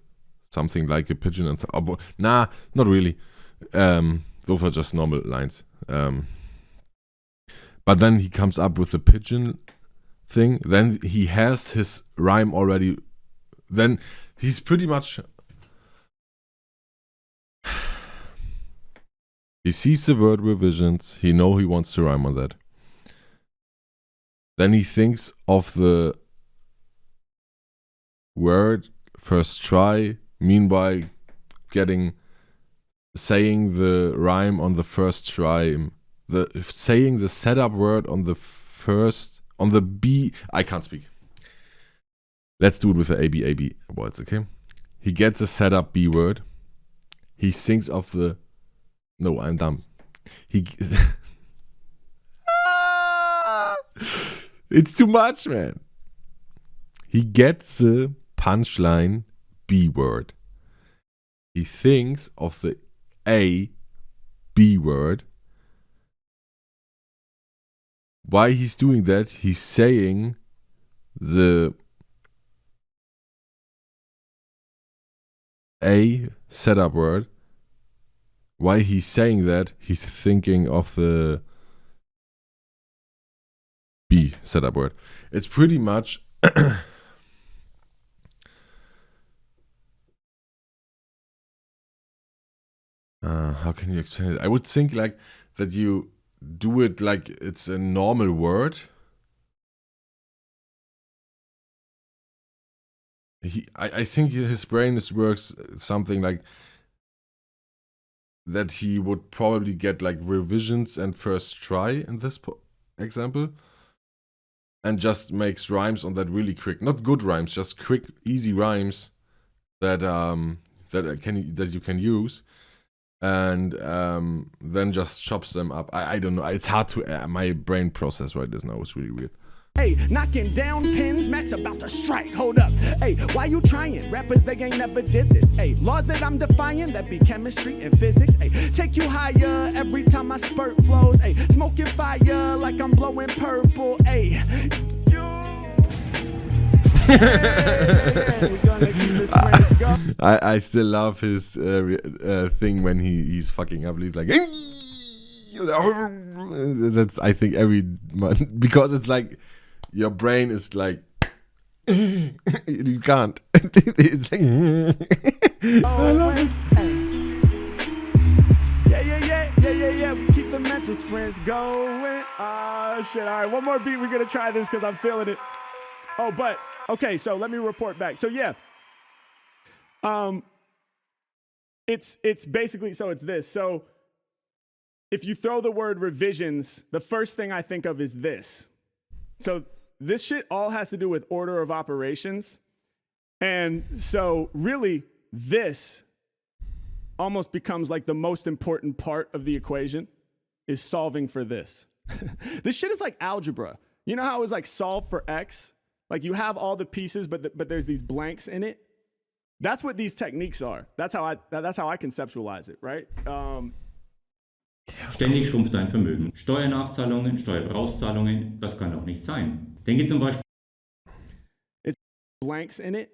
Speaker 1: something like a pigeon. And nah, not really. Those are just normal lines. But then he comes up with a pigeon thing. Then he has his rhyme already. Then he's pretty much... He sees the word revisions. He knows he wants to rhyme on that. Then he thinks of the word first try. Meanwhile, saying the rhyme on the first try. Saying the setup word on the first, on the B. I can't speak. Let's do it with the AB words, okay? He gets a setup B word. He thinks of the... No, I'm dumb. It's too much, man. He gets the punchline B word. He thinks of the A B word. Why he's doing that, he's saying the A setup word. Why he's saying that, he's thinking of the B setup word. It's pretty much how can you explain it? I would think like that you do it like it's a normal word. I think his brain works something like that. He would probably get like revisions and first try in this example, and just makes rhymes on that really quick. Not good rhymes, just quick, easy rhymes that that you can use, and then just chops them up. I don't know. It's hard to my brain process right this now. It's really weird.
Speaker 2: Hey, knocking down pins, Max about to strike. Hold up. Hey, why you trying? Rappers, they ain't never did this. Hey, laws that I'm defying, that be chemistry and physics. Hey, take you higher every time I spurt flows. Hey, smoking fire like I'm blowing purple. Hey, we're gonna keep this race going.
Speaker 1: I still love his thing when he's fucking up. He's like, that's I think every month, because it's like your brain is like you can't. It's like I love it.
Speaker 2: Yeah. We keep the mental sprints going. Shit. All right, one more beat. We're gonna try this because I'm feeling it. Oh, but okay. So let me report back. So yeah. It's basically, so it's this. So if you throw the word revisions, the first thing I think of is this. So this shit all has to do with order of operations. And so really this almost becomes like the most important part of the equation is solving for this. This shit is like algebra. You know how it was like solve for X? Like you have all the pieces, but there's these blanks in it. That's what these techniques are. That's how I conceptualize it, right?
Speaker 4: Ständig schrumpft dein Vermögen. Steuernachzahlungen, Steuervorauszahlungen, das kann doch nicht sein. Denke zum Beispiel.
Speaker 2: It's blanks in it.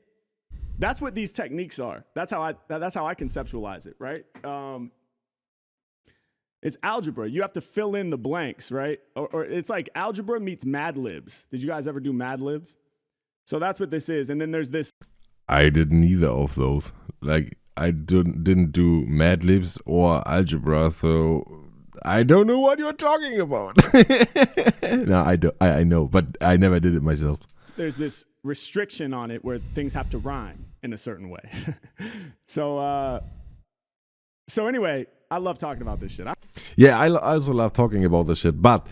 Speaker 2: That's what these techniques are. That's how I conceptualize it, right? It's algebra. You have to fill in the blanks, right? Or it's like algebra meets Mad Libs. Did you guys ever do Mad Libs? So that's what this is. And then there's this.
Speaker 1: I did neither of those. Like I didn't do Mad Libs or algebra, so I don't know what you're talking about. No, I know, but I never did it myself.
Speaker 2: There's this restriction on it where things have to rhyme in a certain way. So anyway, I love talking about this shit.
Speaker 1: Yeah, I also love talking about this shit, but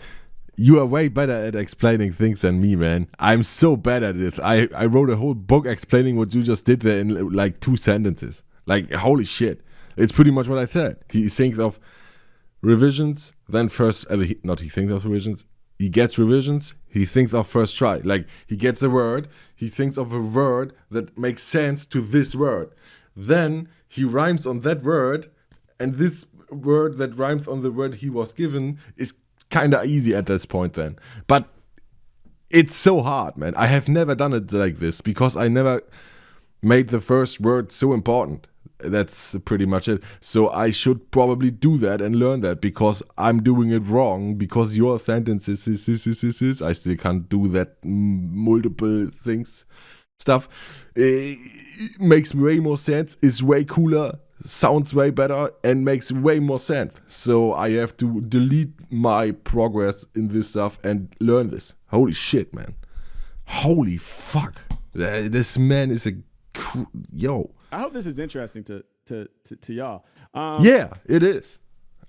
Speaker 1: you are way better at explaining things than me, man. I'm so bad at it. I wrote a whole book explaining what you just did there in like 2 sentences. Like, holy shit. It's pretty much what I said. He thinks of revisions, then first, he thinks of revisions. He gets revisions, he thinks of first try. Like, he gets a word, he thinks of a word that makes sense to this word. Then he rhymes on that word, and this word that rhymes on the word he was given is kind of easy at this point then. But it's so hard, man. I have never done it like this because I never made the first word so important. That's pretty much it. So I should probably do that and learn that because I'm doing it wrong. Because your sentence is. I still can't do that multiple things stuff. It makes way more sense. Is way cooler. Sounds way better and makes way more sense. So I have to delete my progress in this stuff and learn this. Holy shit, man. Holy fuck. This man is a yo.
Speaker 2: I hope this is interesting to y'all.
Speaker 1: Yeah, it is.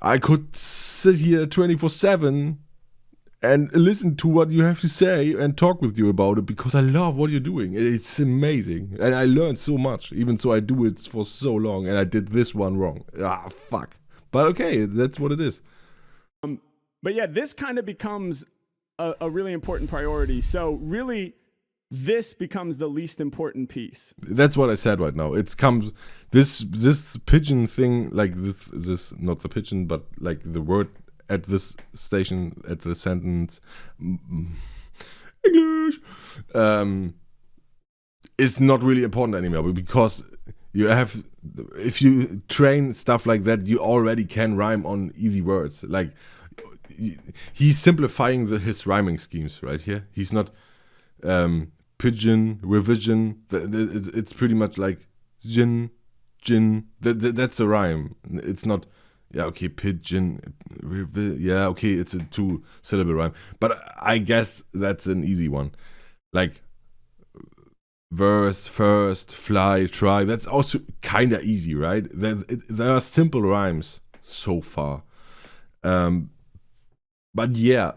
Speaker 1: I could sit here 24/7 and listen to what you have to say and talk with you about it because I love what you're doing. It's amazing. And I learned so much, even though I do it for so long and I did this one wrong. Ah, fuck. But okay, that's what it is.
Speaker 2: But yeah, this kind of becomes a really important priority. So really, this becomes the least important piece.
Speaker 1: That's what I said right now. It comes this pigeon thing, like this not the pigeon, but like the word at this station, at the sentence, English, is not really important anymore because you have, if you train stuff like that, you already can rhyme on easy words. Like he's simplifying his rhyming schemes right here. He's not pigeon, revision. It's pretty much like gin. That's a rhyme. It's not. Yeah, okay, pigeon. Yeah, okay, it's a 2-syllable rhyme. But I guess that's an easy one. Like verse, first, fly, try. That's also kind of easy, right? There are simple rhymes so far. But yeah,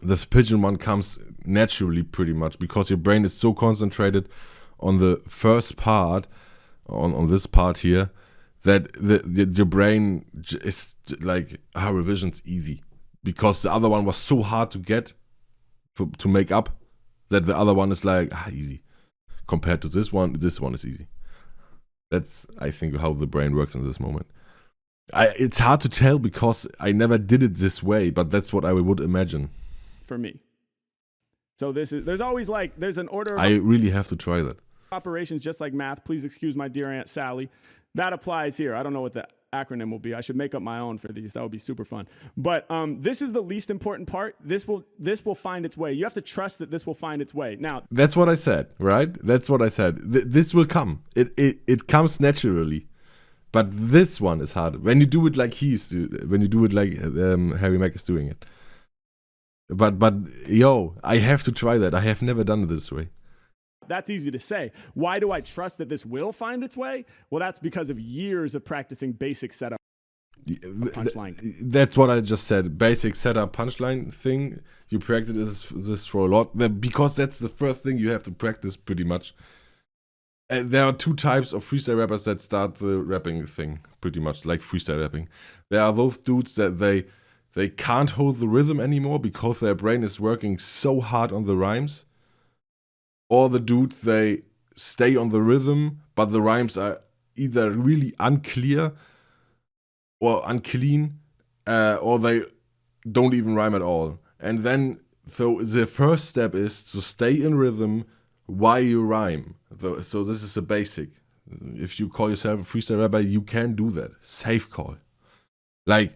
Speaker 1: this pigeon one comes naturally pretty much because your brain is so concentrated on the first part, on this part here, that your brain is like, revision's easy. Because the other one was so hard to get, to make up, that the other one is like, easy. Compared to this one is easy. That's, I think, how the brain works in this moment. It's hard to tell because I never did it this way, but that's what I would imagine.
Speaker 2: For me. So there's always like, there's an order of
Speaker 1: I really have to try that.
Speaker 2: operations, just like math. Please excuse my dear Aunt Sally. That applies here. I don't know what the acronym will be. I should make up my own for these. That would be super fun. But this is the least important part. This will find its way. You have to trust that this will find its way. Now,
Speaker 1: that's what I said, right? That's what I said. This will come. It comes naturally. But this one is hard. When you do it like when you do it like Harry Mack is doing it. But yo, I have to try that. I have never done it this way.
Speaker 2: that's easy to say. Why do I trust that this will find its way? Well, that's because of years of practicing basic setup. Punchline.
Speaker 1: That's what I just said. Basic setup punchline thing. You practice this for a lot. Because that's the first thing you have to practice pretty much. There are two types of freestyle rappers that start the rapping thing pretty much, like freestyle rapping. There are those dudes that they can't hold the rhythm anymore because their brain is working so hard on the rhymes. Or the dude, they stay on the rhythm, but the rhymes are either really unclear or unclean, or they don't even rhyme at all. And then, so the first step is to stay in rhythm while you rhyme. So this is the basic. If you call yourself a freestyle rapper, you can do that. Safe call. Like,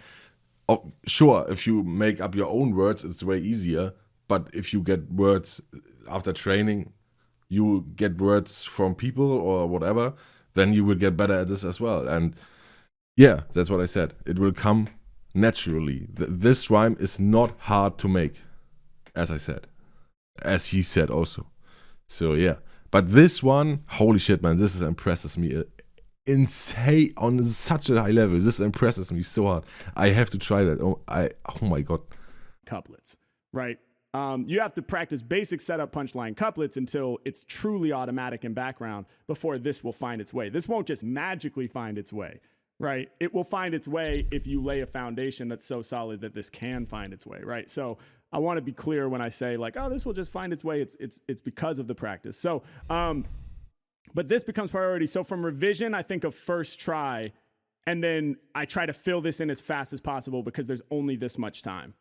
Speaker 1: sure, if you make up your own words, it's way easier. But if you get words after training, you get words from people or whatever, then you will get better at this as well. And yeah, that's what I said. It will come naturally. This rhyme is not hard to make, as I said. As he said also. So yeah. But this one, holy shit, man, this impresses me insane on such a high level. This impresses me so hard. I have to try that. Oh my God.
Speaker 2: Couplets, right? You have to practice basic setup punchline couplets until it's truly automatic in background before this will find its way. This won't just magically find its way, right? It will find its way if you lay a foundation that's so solid that this can find its way, right? So I want to be clear when I say like, oh, this will just find its way. It's because of the practice. So, but this becomes priority. So from revision, I think of first try, and then I try to fill this in as fast as possible because there's only this much time.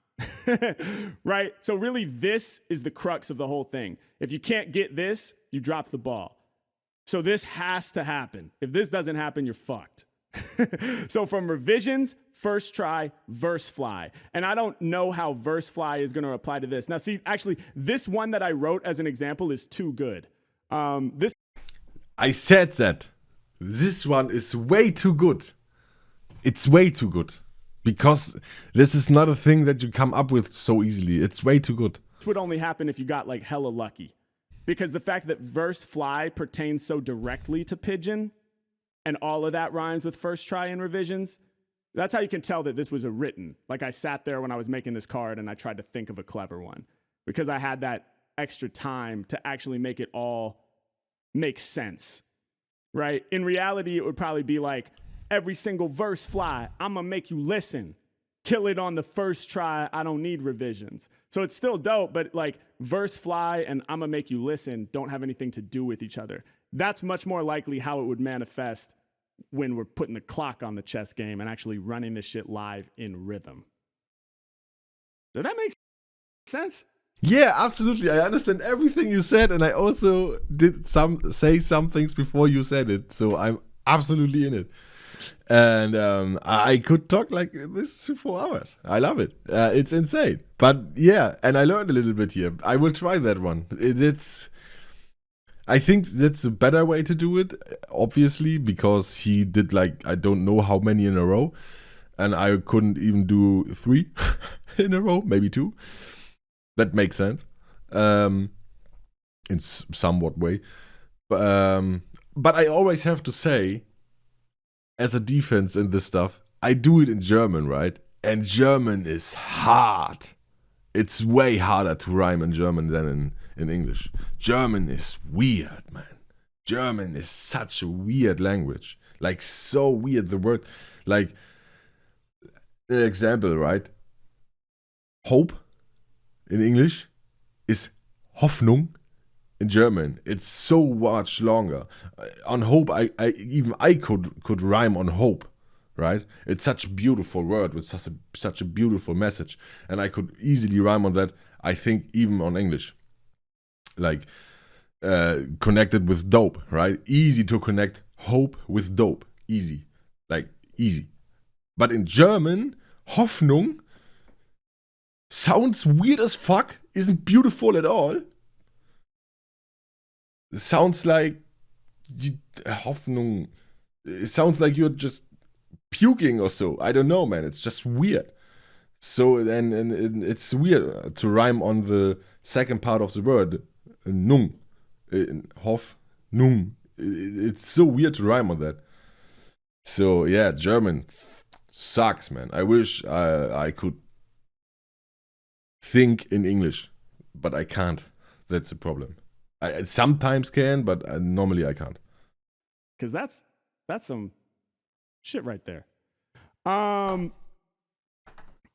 Speaker 2: Right? So really this is the crux of the whole thing. If you can't get this, you drop the ball. So this has to happen. If this doesn't happen, you're fucked. So from revisions, first try, verse fly. And I don't know how verse fly is going to apply to this. Now see, actually, this one that I wrote as an example is too good.
Speaker 1: I said that. This one is way too good. It's way too good. Because this is not a thing that you come up with so easily. It's way too good.
Speaker 2: This would only happen if you got like hella lucky. Because the fact that verse fly pertains so directly to pigeon and all of that rhymes with first try and revisions, that's how you can tell that this was a written. Like I sat there when I was making this card and I tried to think of a clever one. Because I had that extra time to actually make it all make sense. Right? In reality, it would probably be like, every single verse fly, I'm gonna make you listen. Kill it on the first try, I don't need revisions. So it's still dope, but like verse fly and I'm gonna make you listen don't have anything to do with each other. That's much more likely how it would manifest when we're putting the clock on the chess game and actually running this shit live in rhythm. Does that make sense?
Speaker 1: Yeah, absolutely. I understand everything you said, and I also did say some things before you said it, so I'm absolutely in it. And I could talk like this for hours. I love it. It's insane. But yeah, and I learned a little bit here. I will try that one. I think that's a better way to do it, obviously, because he did like, I don't know how many in a row. And I couldn't even do 3 in a row, maybe 2. That makes sense. in somewhat way. But I always have to say, as a defense in this stuff, I do it in German, right? And German is hard. It's way harder to rhyme in German than in English. German is weird, man. German is such a weird language. Like, so weird. The word, like, an example, right? Hope in English is Hoffnung in German. It's so much longer. On hope, I could rhyme on hope, right? It's such a beautiful word with such a beautiful message, and I could easily rhyme on that. I think even on English, like connected with dope, right? Easy to connect hope with dope, easy, like easy. But in German, Hoffnung sounds weird as fuck, isn't beautiful at all. It sounds like Hoffnung. It sounds like you're just puking or so. I don't know, man. It's just weird. So and it's weird to rhyme on the second part of the word, nung, Hoffnung. It's so weird to rhyme on that. So yeah, German sucks, man. I wish I could think in English, but I can't. That's the problem. I sometimes can, but normally I can't.
Speaker 2: Because that's some shit right there. All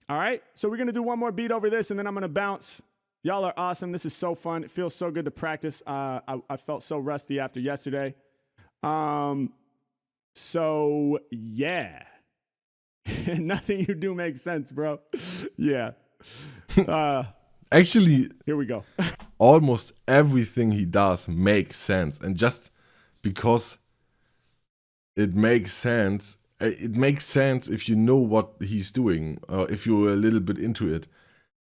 Speaker 2: right, so we're gonna do one more beat over this, and then I'm gonna bounce. Y'all are awesome. This is so fun. It feels so good to practice. I felt so rusty after yesterday. So yeah, nothing you do makes sense, bro. Yeah.
Speaker 1: Actually,
Speaker 2: here we go.
Speaker 1: Almost everything he does makes sense, and just because it makes sense if you know what he's doing, or if you're a little bit into it.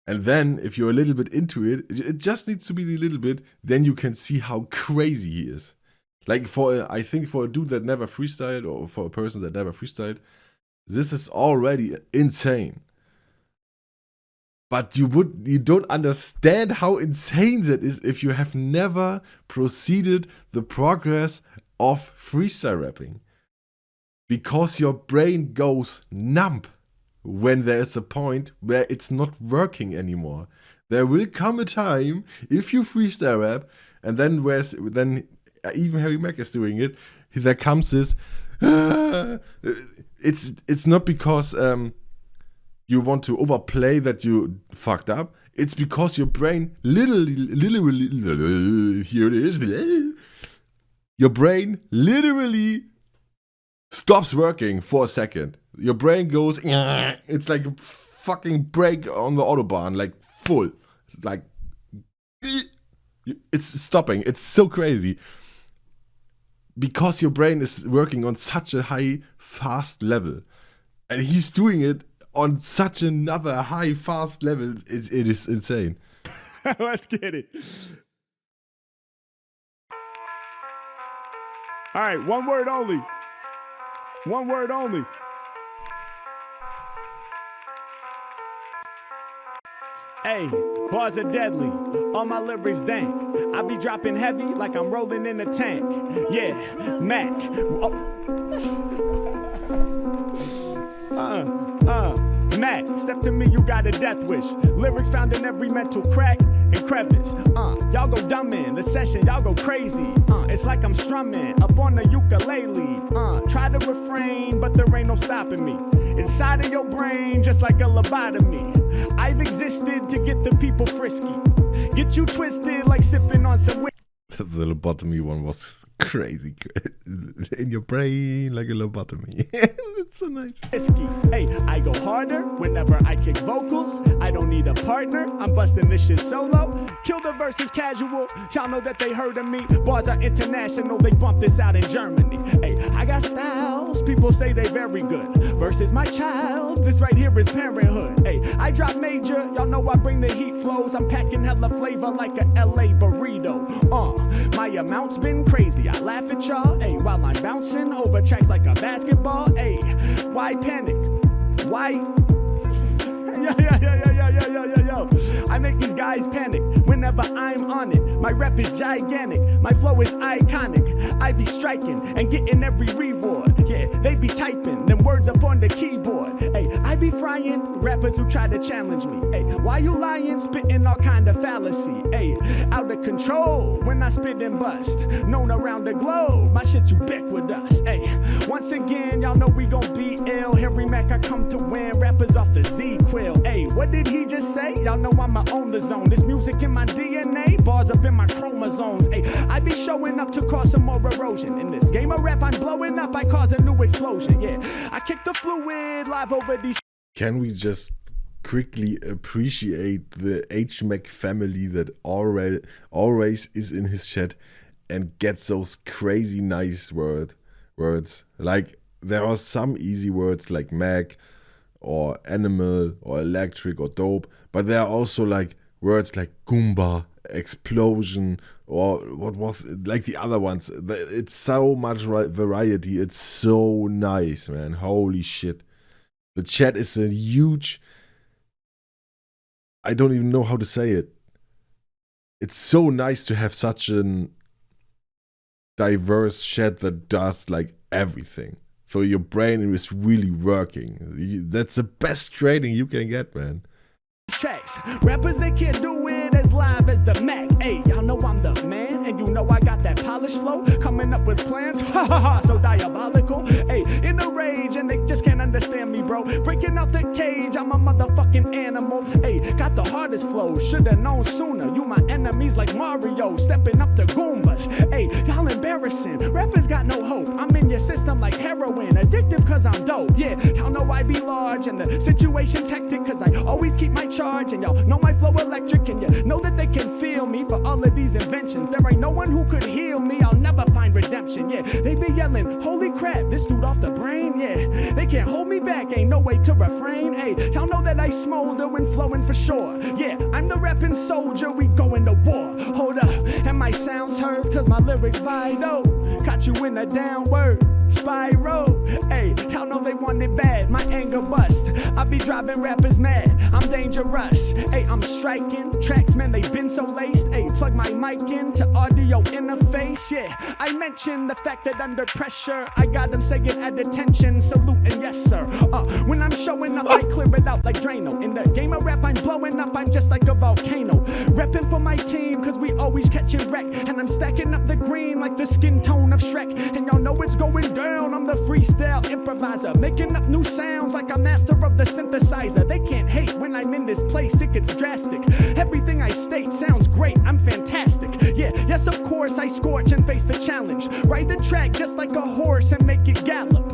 Speaker 1: And then if you're a little bit into it, it just needs to be a little bit, then you can see how crazy he is. Like I think for a dude that never freestyled, or for a person that never freestyled, this is already insane. But you don't understand how insane that is if you have never proceeded the progress of freestyle rapping. Because your brain goes numb when there is a point where it's not working anymore. There will come a time, if you freestyle rap, and then even Harry Mack is doing it, there comes this, it's not because you want to overplay that you fucked up. It's because your brain literally, here it is, your brain literally stops working for a second. Your brain goes, it's like a fucking brake on the Autobahn, like full, like it's stopping. It's so crazy because your brain is working on such a high, fast level, and he's doing it on such another high, fast level. It is insane.
Speaker 2: Let's get it. All right, one word only. One word only. Hey, bars are deadly, all my lyrics dank. I be dropping heavy like I'm rolling in a tank. Yeah, Mac. Mac, step to me, you got a death wish. Lyrics found in every mental crack and crevice. Y'all go dumb in the session, y'all go crazy. It's like I'm strumming up on the ukulele. Try to refrain, but there ain't no stopping me. Inside of your brain, just like a lobotomy. I've existed to get the people frisky. Get you twisted like sipping on some whiskey.
Speaker 1: The lobotomy one was crazy. In your brain, like a lobotomy. It's so nice.
Speaker 2: Hey, I go harder whenever I kick vocals. I don't need a partner. I'm busting this shit solo. Kill the verses casual. Y'all know that they heard of me. Bars are international. They bump this out in Germany. Hey, I got styles. People say they very good. Versus my child. This right here is parenthood. Hey, I drop major. Y'all know I bring the heat flows. I'm packing hella flavor like a LA burrito. My amount's been crazy. I laugh at y'all, ayy, while I'm bouncing over tracks like a basketball, ayy. Why panic? Why? Yo. I I make these guys panic whenever I'm on it. My rep is gigantic, my flow is iconic. I be striking and getting every reward. Yeah, they be typing them words up on the keyboard. Hey, I be frying rappers who try to challenge me. Hey, why you lying? Spitting all kind of fallacy. Hey, out of control when I spit and bust. Known around the globe, my shit's ubiquitous. Hey, once again, y'all know we gon' be ill. Harry Mack, I come to win. Rappers off the Z-Quill. Hey, what did he just say? Y'all know I'ma own the zone. This music in my DNA, bars up in my chromosomes. Hey, I be showing up to cause some more erosion. In this game of rap, I'm blowing up, I cause a new explosion. Yeah, I kick the fluid live over these.
Speaker 1: Can we just quickly appreciate the H Mack family that always is in his chat and gets those crazy nice words? Like, there are some easy words like Mac or animal or electric or dope, but there are also like words like Goomba, explosion, or what was like the other ones. It's so much variety. It's so nice, man. Holy shit. The chat is a huge, I don't even know how to say it. It's so nice to have such an diverse chat that does like everything. So your brain is really working. That's the best training you can get, man.
Speaker 2: Checks. Rappers, they can't do it as live as the Mac. Hey, y'all know I'm the man, and you know I got that polished flow. Coming up with plans, ha ha ha, so diabolical. Hey, in a rage, and they just can't understand me, bro. Breaking out the cage, I'm a motherfucking animal. Hey, got the hardest flow, should've known sooner. You my enemies like Mario, stepping up to Goombas. Hey, y'all embarrassing. Rappers got no hope. I'm in your system like heroin, addictive cause I'm dope. Yeah, y'all know I be large, and the situation's hectic cause I always keep my charge. And y'all know my flow electric, and you know that they can feel me for all of these inventions. There ain't no one who could heal me, I'll never find redemption. Yeah, they be yelling, holy crap, this dude off the brain. Yeah, they can't hold me back, ain't no way to refrain. Hey, y'all know that I smolder when flowing for sure. Yeah, I'm the rapping soldier, we going to war. Hold up, and my sounds heard cause my lyrics vital. Caught you in a downward spiral. Hey, y'all know they want it bad, my anger bust. I be driving rappers mad, I'm dangerous. Hey, I'm striking tracks, man, they been so laced. Hey, plug my mic into audio interface. Yeah, I mentioned the fact that under pressure, I got them saying at attention, saluting, yes sir. When I'm showing up, I clear it out like Drano. In the game of rap, I'm blowing up, I'm just like a volcano. Repping for my team, cause we always catching wreck. And I'm stacking up the green like the skin tone of Shrek. And y'all know it's going down, I'm the freestyle improviser. Making up new sounds like a master of the synthesizer. They can't hate when I'm in this place, it gets drastic. Everything I state sounds great, I'm fantastic. Yeah, yes of course I scorch and face the challenge. Ride the track just like a horse and make it gallop.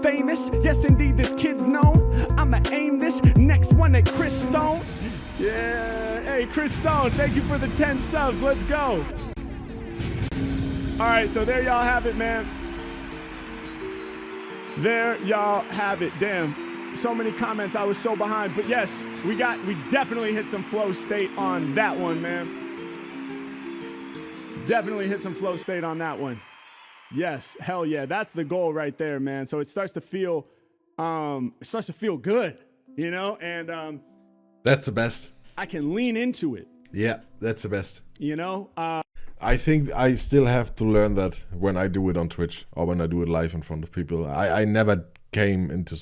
Speaker 2: Famous, yes indeed this kid's known. I'ma aim this next one at Chris Stone. Yeah, hey Chris Stone, thank you for the 10 subs, let's go. Alright, so there y'all have it, man. There y'all have it, damn. So many comments, I was so behind. But yes, we definitely hit some flow state on that one, man. Definitely hit some flow state on that one. Yes, hell yeah, that's the goal right there, man. So it starts to feel good, you know? And
Speaker 1: that's the best.
Speaker 2: I can lean into it.
Speaker 1: Yeah, that's the best.
Speaker 2: You know?
Speaker 1: I think I still have to learn that when I do it on Twitch or when I do it live in front of people. I never came into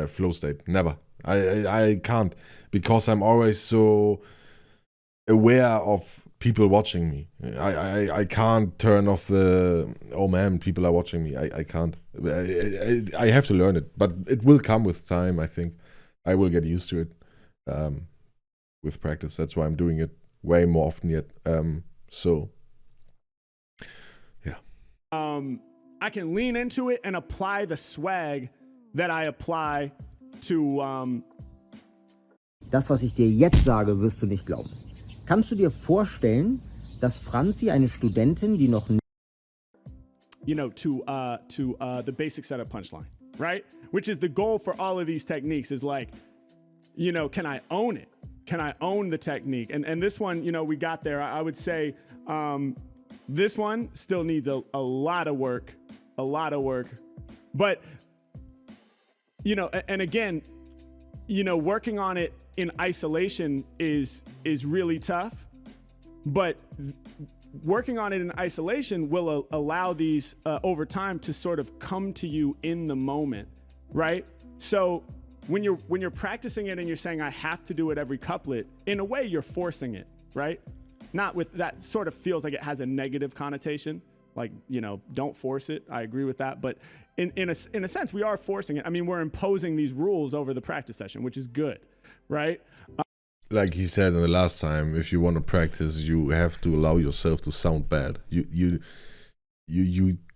Speaker 1: flow state. Never. I can't, because I'm always so aware of people watching me. I can't turn off the, oh man, people are watching me. I can't. I have to learn it, but it will come with time, I think. I will get used to it with practice. That's why I'm doing it way more often yet. So, yeah.
Speaker 2: I can lean into it and apply the swag that I apply to
Speaker 5: Das, was ich dir jetzt sage, wirst du nicht glauben. Kannst du dir vorstellen, dass Franzi, eine Studentin, die noch
Speaker 2: you know, to the basic setup punchline, right? Which is the goal for all of these techniques, is like, you know, can I own it? Can I own the technique? And this one, you know, we got there. I would say this one still needs a lot of work, But, you know, and again, you know, working on it in isolation is really tough, but working on it in isolation will allow these over time to sort of come to you in the moment, right? So when you're practicing it and you're saying I have to do it every couplet, in a way you're forcing it, right? Not with that, sort of feels like it has a negative connotation, like, you know, don't force it. I agree with that, but in a sense we are forcing it. I mean, we're imposing these rules over the practice session, which is good, right?
Speaker 1: Like he said in the last time, if you want to practice, you have to allow yourself to sound bad. You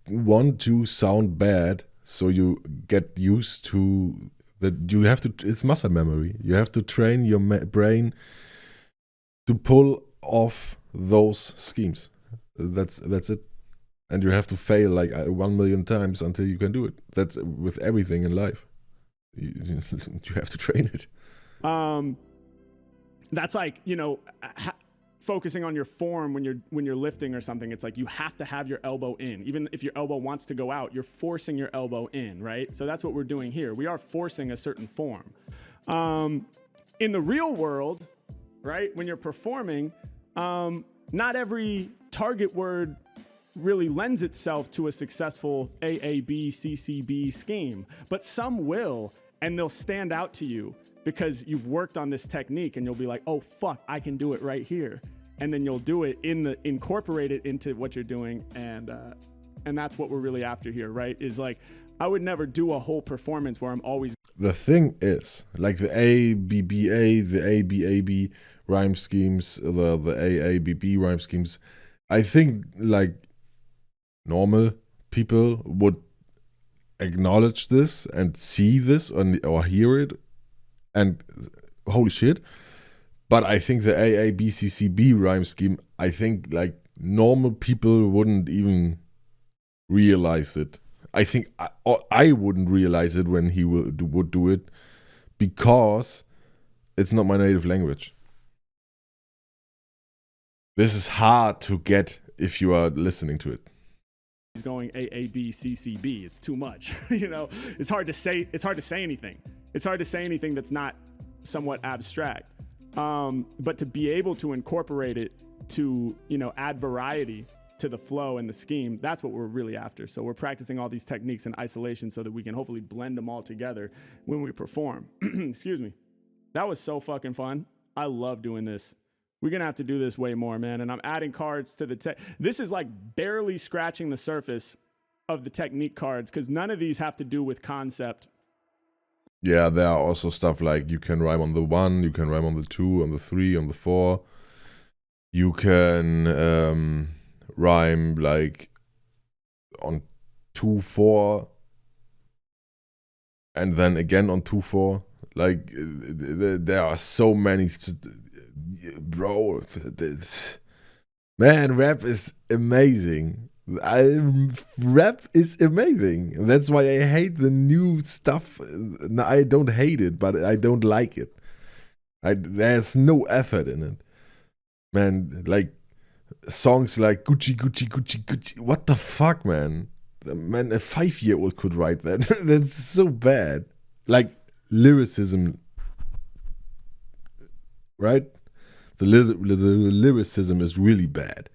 Speaker 1: want to sound bad, so you get used to that. You have to. It's muscle memory. You have to train your brain to pull off those schemes. That's it. And you have to fail like 1 million times until you can do it. That's with everything in life. You have to train it.
Speaker 2: That's like, you know, focusing on your form when you're lifting or something. It's like you have to have your elbow in. Even if your elbow wants to go out, you're forcing your elbow in, right? So that's what we're doing here. We are forcing a certain form. In the real world, right, when you're performing, not every target word really lends itself to a successful AAB, CCB scheme, but some will, and they'll stand out to you because you've worked on this technique, and you'll be like, oh fuck, I can do it right here. And then you'll do it incorporate it into what you're doing. And that's what we're really after here, right? Is like, I would never do a whole performance where I'm always.
Speaker 1: The thing is, like the ABBA, the ABAB rhyme schemes, the AABB rhyme schemes, I think like normal people would acknowledge this and see this or hear it and holy shit. But I think the AABCCB rhyme scheme, I think like normal people wouldn't even realize it. I think I wouldn't realize it when he would do it because it's not my native language. This is hard to get if you are listening to it.
Speaker 2: He's going AABCCB. It's too much. You know, it's hard to say. It's hard to say anything. It's hard to say anything that's not somewhat abstract. But to be able to incorporate it to, you know, add variety to the flow and the scheme, that's what we're really after. So we're practicing all these techniques in isolation so that we can hopefully blend them all together when we perform. Excuse me. That was so fucking fun. I love doing this. We're going to have to do this way more, man. And I'm adding cards to the This is like barely scratching the surface of the technique cards because none of these have to do with concept.
Speaker 1: Yeah, there are also stuff like you can rhyme on the 1, you can rhyme on the 2, on the 3, on the 4. You can rhyme like on 2-4 and then again on 2-4. Like there are so many, bro. Man, rap is amazing. Rap is amazing. That's why I hate the new stuff. No, I don't hate it, but I don't like it. There's no effort in it. Man, like songs like Gucci, Gucci, Gucci, Gucci. What the fuck, man? Man, a 5-year-old could write that. That's so bad. Like lyricism, right? The lyricism is really bad.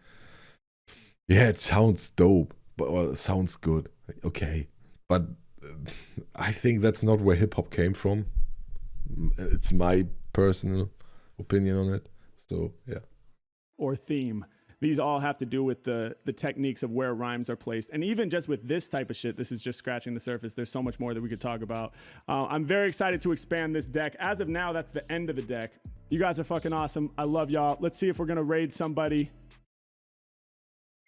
Speaker 1: Yeah, it sounds dope, but it sounds good. Okay, but I think that's not where hip hop came from. It's my personal opinion on it. So yeah.
Speaker 2: Or theme. These all have to do with the techniques of where rhymes are placed. And even just with this type of shit, this is just scratching the surface. There's so much more that we could talk about. I'm very excited to expand this deck. As of now, that's the end of the deck. You guys are fucking awesome. I love y'all. Let's see if we're going to raid somebody.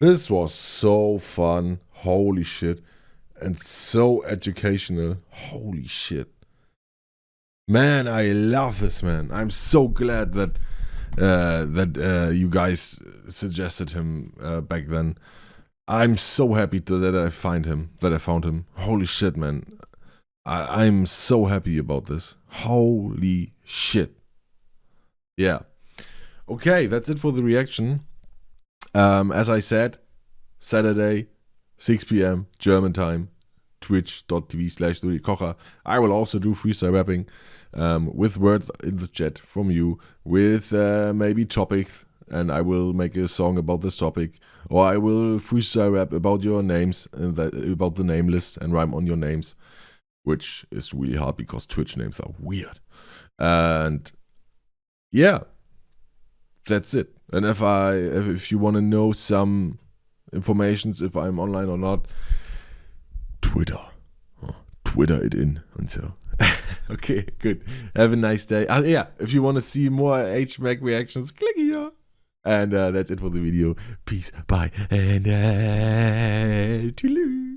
Speaker 1: This was so fun. Holy shit. And so educational. Holy shit. Man, I love this, man. I'm so glad that you guys suggested him back then. I'm so happy that I found him. Holy shit, man. I'm so happy about this. Holy shit. Yeah. Okay, that's it for the reaction. As I said, Saturday, 6 p.m. German time, twitch.tv/Kocher. I will also do freestyle rapping with words in the chat from you, with maybe topics, and I will make a song about this topic, or I will freestyle rap about your names, and about the name list, and rhyme on your names, which is really hard because Twitch names are weird. And yeah, that's it. And if you want to know some informations, if I'm online or not, Twitter it in and so. Okay, good. Have a nice day. Yeah, if you want to see more H Mack reactions, click here. And that's it for the video. Peace, bye, and toodaloo.